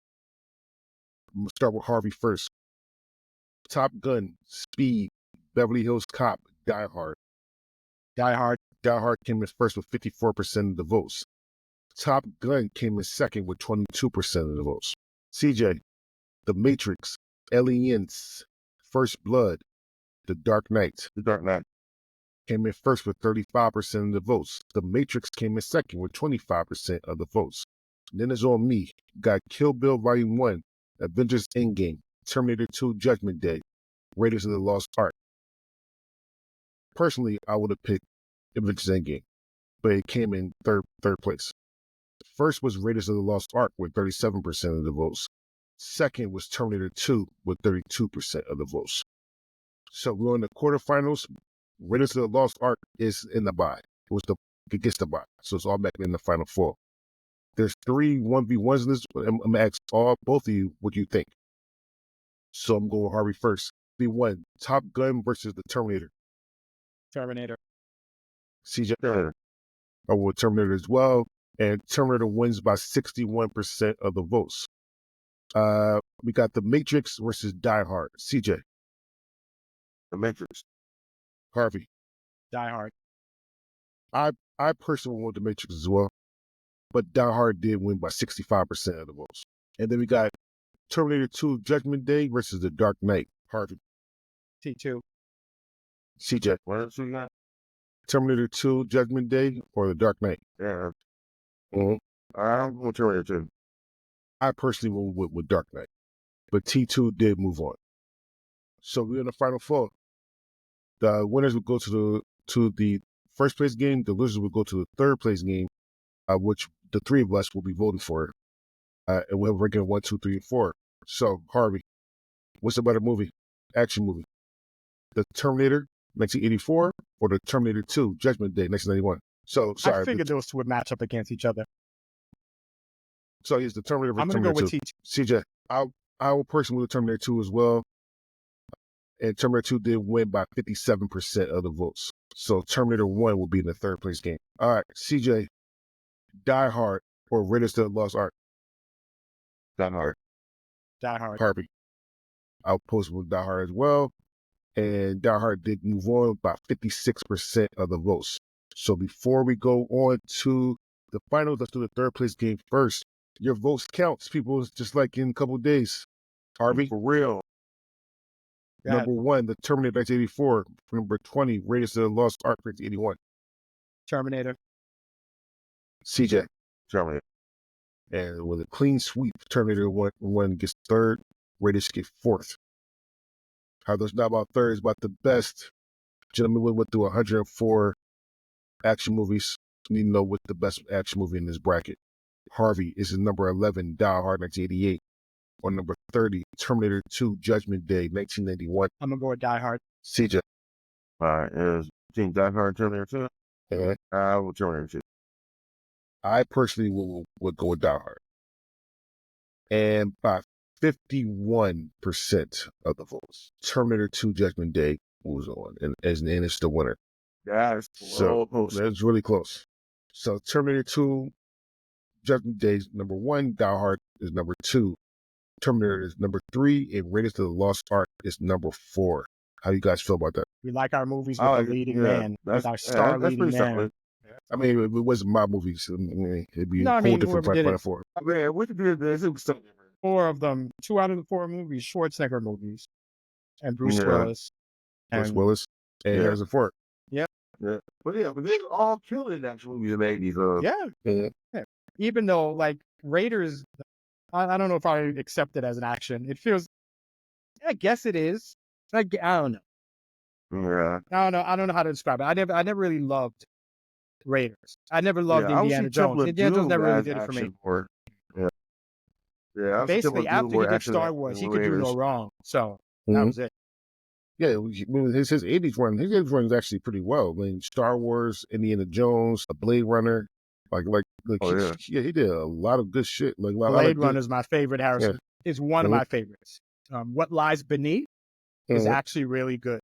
I'm going to start with Harvey first. Top Gun, Speed, Beverly Hills Cop, Die Hard. Die Hard. Die Hard came in first with 54% of the votes. Top Gun came in second with 22% of the votes. CJ, The Matrix, Aliens, First Blood, The Dark Knight. The Dark Knight came in first with 35% of the votes. The Matrix came in second with 25% of the votes. And then it's on me. Got Kill Bill Volume 1, Avengers Endgame, Terminator 2 Judgment Day, Raiders of the Lost Ark. Personally, I would have picked Avengers Endgame, but it came in third place. First was Raiders of the Lost Ark with 37% of the votes. Second was Terminator 2 with 32% of the votes. So we're in the quarterfinals. Raiders of the Lost Ark is in the bye. It gets the bye. So it's automatically in the final 4. There's 3 1v1s in this. I'm going to ask both of you what you think. So I'm going with Harvey first. V1, Top Gun versus the Terminator. Terminator. CJ. Terminator. I will Terminator as well. And Terminator wins by 61% of the votes. We got The Matrix versus Die Hard. CJ. The Matrix. Harvey. Die Hard. I personally want The Matrix as well, but Die Hard did win by 65% of the votes. And then we got Terminator 2 Judgment Day versus The Dark Knight. Harvey. T2. CJ. What else we got? Terminator 2 Judgment Day or The Dark Knight? Yeah. Mm-hmm. I'm going to Terminator 2. I personally went with Dark Knight, but T2 did move on. So we're in the final 4. The winners will go to the first place game. The losers will go to the third place game, which the 3 of us will be voting for. And we'll rank it 1, 2, 3, and 4. So Harvey, what's a better movie? Action movie. The Terminator 1984 or the Terminator 2 Judgment Day 1991? So sorry. I figured those two would match up against each other. So here's the Terminator versus I'm going to Terminator go with 2. T2. CJ, I will personally with the Terminator 2 as well. And Terminator 2 did win by 57% of the votes. So Terminator 1 will be in the third place game. All right, CJ, Die Hard or Raiders of the Lost Ark? Die Hard. Die Hard. Harvey. I'll post with Die Hard as well. And Die Hard did move on by 56% of the votes. So before we go on to the finals, let's do the third place game first. Your votes counts, people. It's just like in a couple of days. Harvey. For real. Number 1, the Terminator 1984. Number 20, Raiders of the Lost Ark 1981. Terminator. CJ. Terminator. And with a clean sweep, Terminator 1 gets third, Raiders get fourth. How there's not about third, it's about the best. Gentlemen, we went through 104 action movies. You need to know what the best action movie in this bracket. Harvey is number 11, Die Hard 1988. Or number 30, Terminator 2 Judgment Day 1991. I'm going to go with Die Hard. CJ. All right. Is Team Die Hard Terminator 2? Okay. I will Terminator 2. I personally would go with Die Hard. And by 51% of the votes, Terminator 2 Judgment Day moves on and it's the winner. Yeah, so that's really close. So Terminator 2 Judgment Day is number 1, Die Hard is number 2, Terminator is number 3, and Raiders of the Lost Ark is number 4. How do you guys feel about that? We like our movies with the leading man, with our star leading man. I mean, it wasn't my movies. I mean, it'd be No, a I whole mean, different whoever did it. platform. Man, what you did this? It was so different. 4 of them, 2 out of the 4 movies, Schwarzenegger movies, and Bruce Yeah. Willis. Bruce And Willis and Yeah. Harrison Ford. Yeah, but they were all killed in that movie in the 80s. yeah, Yeah. even though like Raiders, I don't know if I accept it as an action. It feels, I guess it is. I don't know. Yeah. I don't know how to describe it. I never really loved Raiders. I never loved Yeah, I would Indiana see Temple Jones. of Indiana Jones Doom never really as did it for me. action more. Yeah. Yeah, I would see Temple Basically, of Doom after he more did action Star than Wars, he could do Raiders. no wrong. So that Mhm. was it. Yeah, his 80s run. His 80s run is actually pretty well. I mean, Star Wars, Indiana Jones, Blade Runner, Oh, yeah. he did a lot of good shit. Like a lot Blade of Runner good. is my favorite. Harrison is one of Mhm. my favorites. What Lies Beneath is Mhm. actually really good.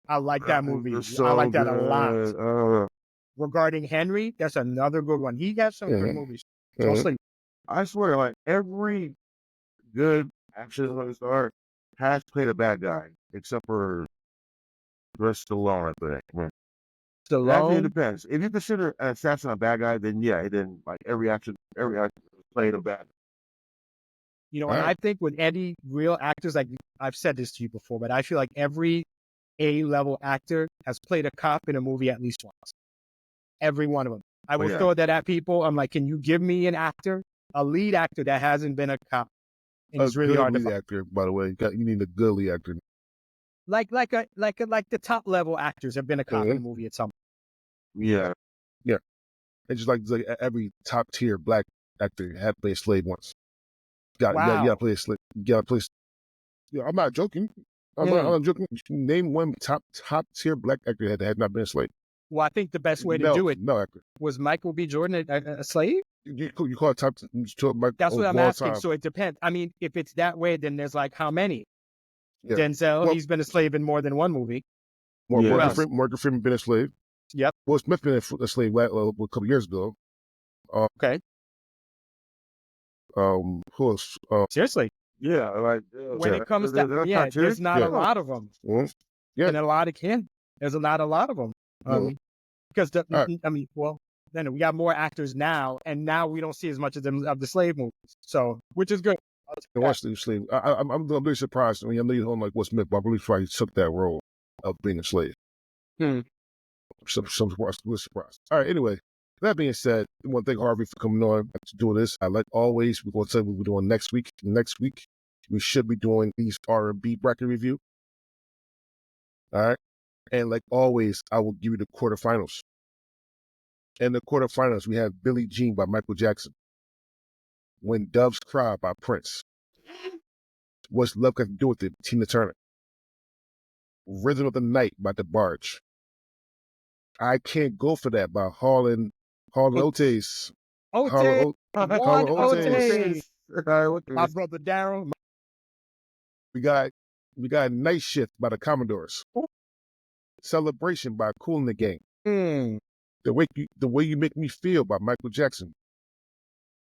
I like that movie. It's so I like that a lot. good. Regarding Henry, that's another good one. He got some good Mhm. movies. Mhm. Mostly, I swear, like every good action movie star has played a bad guy, except for Stallone, I think. That really Stallone. depends. If you consider an assassin a bad guy, then yeah, then like every actor played a bad guy. You know, All and right. I think with any real actors, like I've said this to you before, but I feel like every A-level actor has played a cop in a movie at least once. Every one of them. I will yeah. throw that at people. I'm like, can you give me an actor, a lead actor that hasn't been a cop? And A it's really good hard to lead find. actor, by the way. You need a good lead actor. Like the top level actors have been a cop in a Mhm. movie at some. Yeah. It's just like every top tier black actor had played a slave once. You Wow. gotta play a slave. You gotta play. Yeah, I'm not joking. I'm not joking. Name one top tier black actor that had not been a slave. Well, I think the best way to do it No actor. was Michael B. Jordan a slave. You call it top That's what I'm all asking. time. So it depends. I mean, if it's that way, then there's like how many? Yeah. Denzel, Well- he's been a slave in more than one movie. Yeah. Morgan Freeman been a slave. Yep. Will Smith been a slave a couple years ago. Okay. Who else? Seriously. Yeah. Like When it comes to there's not a lot of them. Yeah. And a lot of there's not a lot of them. Because I mean, well, then we got more actors now, and now we don't see as much of them of the slave movies. So, which is good. Watch the slave. I'm really surprised. I mean, I know you don't like Will Smith, but I'm really surprised he took that role of being a slave. Some surprised. All right. Anyway, that being said, I want to thank Harvey for coming on to do this. Like always, we're going to tell you what we're doing next week. Next week, we should be doing East R&B bracket review. All right. And like always, I will give you the quarterfinals. In the quarterfinals, we have Billie Jean by Michael Jackson. When Doves Cry by Prince. What's Love Got to Do with It? Tina Turner. Rhythm of the Night by The Barge. I Can't Go For That by Harlan Oates. Oates. My brother Daryl. We got Night Shift by the Commodores. Celebration by Kool and the Gang. The Way You Make Me Feel by Michael Jackson.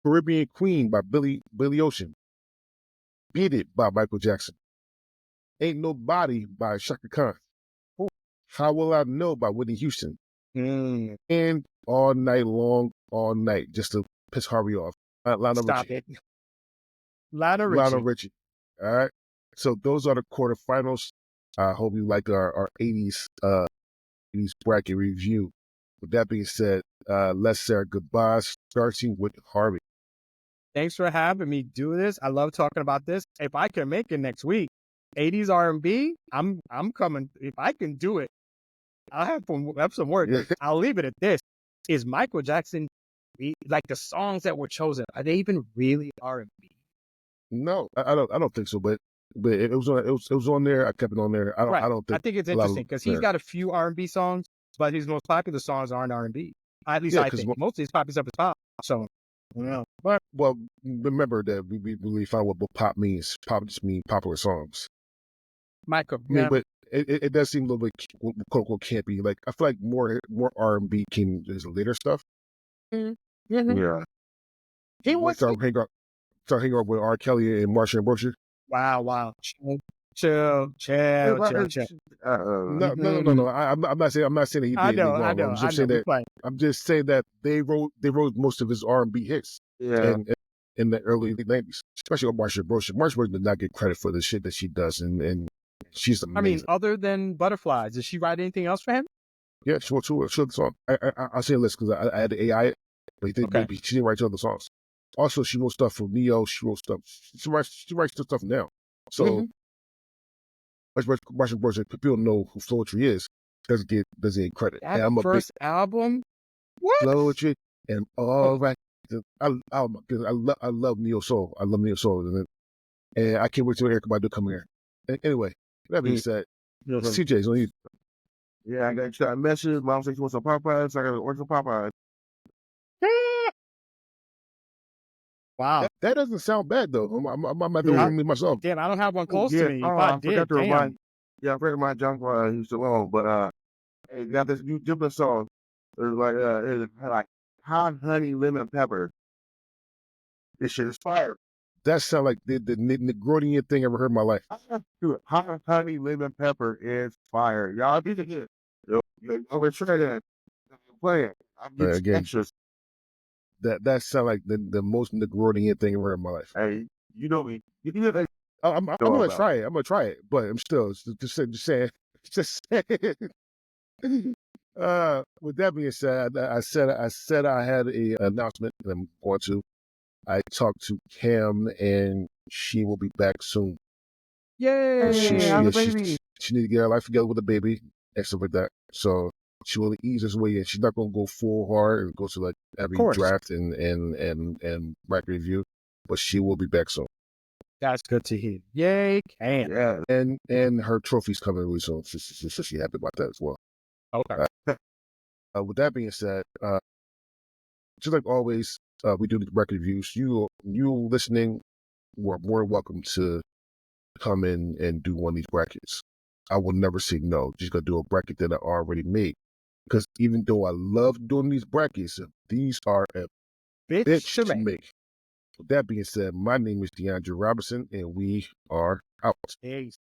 Caribbean Queen by Billy Ocean. Beat It by Michael Jackson. Ain't Nobody by Shaka Khan. How Will I Know by Whitney Houston. And All Night Long, All Night, just to piss Harvey off. Lionel Stop Richie. it. Lionel Richie. All right. So those are the quarterfinals. I hope you like our 80s bracket review. With that being said, let's say our goodbyes, starting with Harvey. Thanks for having me do this. I love talking about this. If I can make it next week, 80s R&B, I'm coming. If I can do it, I'll have some work. I'll leave it at this. Is Michael Jackson, like the songs that were chosen, are they even really R&B? No, I don't think so. But it was on there. I kept it on there. I don't think. I think it's interesting because he's got a few R&B songs, but his most popular songs aren't R&B. At least I think most of his popular stuff is pop. So, yeah. But well, remember that we really found what pop means. Pop just means popular songs. Michael, I mean, but it does seem a little bit quote unquote campy. Like I feel like more R&B came as later stuff. Yeah. He was start hanging out with R. Kelly and Marsha and Brooksher. Wow. chill. No, Mhm. I'm not saying that he did I know, anything I wrong. know, I'm I just saying know. We that playing. they wrote most of his R&B hits Yeah. in the early 90s, especially on Marsha Bros. Marsha Bros. Did not get credit for the shit that she does, and she's amazing. I mean, other than Butterflies, did she write anything else for him? Yeah, she wrote the song. I'll say a list because I had to AI it, but I think Okay. maybe she didn't write two other songs. Also, she wrote stuff for Neo. She wrote stuff. She writes the stuff now. So Marsha Bros. People don't know who Floetry is. Doesn't get credit. That And I'm a big first album? What? Floetry and all right. I love Neo Soul. I love Neo Soul, and I can't wait till Eric Badu come here. Anyway, that being said, CJ's on you. Yeah, I got a message. Mom said she wants some Popeyes. So I got to order some Popeyes. Wow. That doesn't sound bad though. I'm at the order me myself. Damn, I don't have one Oh, close yeah. to me. If Oh, I I forgot did, to damn. remind. Yeah, I forgot to remind John while he was alone. But hey, got this new different song. There's like hot honey lemon pepper. This shit is fire. That sounds like the Negroidian thing I ever heard in my life. Dude, hot honey lemon pepper is fire. Y'all need to get. Yo, we're trying to play it. I'm getting Again. extras. That sounds like the most Negroidian thing I ever heard in my life. Hey, you know me. You know that. I'm gonna try it. I'm gonna try it, but I'm still just saying. With that being said, I said I had a announcement that I'm going to. I talked to Cam, and she will be back soon. Yay! She have a baby. she need to get her life together with a baby and stuff like that. So she will ease her way in. She's not gonna go full hard and go to like every draft and record review, but she will be back soon. That's good to hear. Yay, Cam. Yeah. And her trophy's coming really soon. So she's happy about that as well. Okay. With that being said, just like always, we do the record reviews. You listening, were more welcome to come in and do one of these brackets. I will never say no. Just gonna do a bracket that I already made. Because even though I love doing these brackets, these are a bitch to make. With that being said, my name is DeAndre Robinson, and we are out. Peace.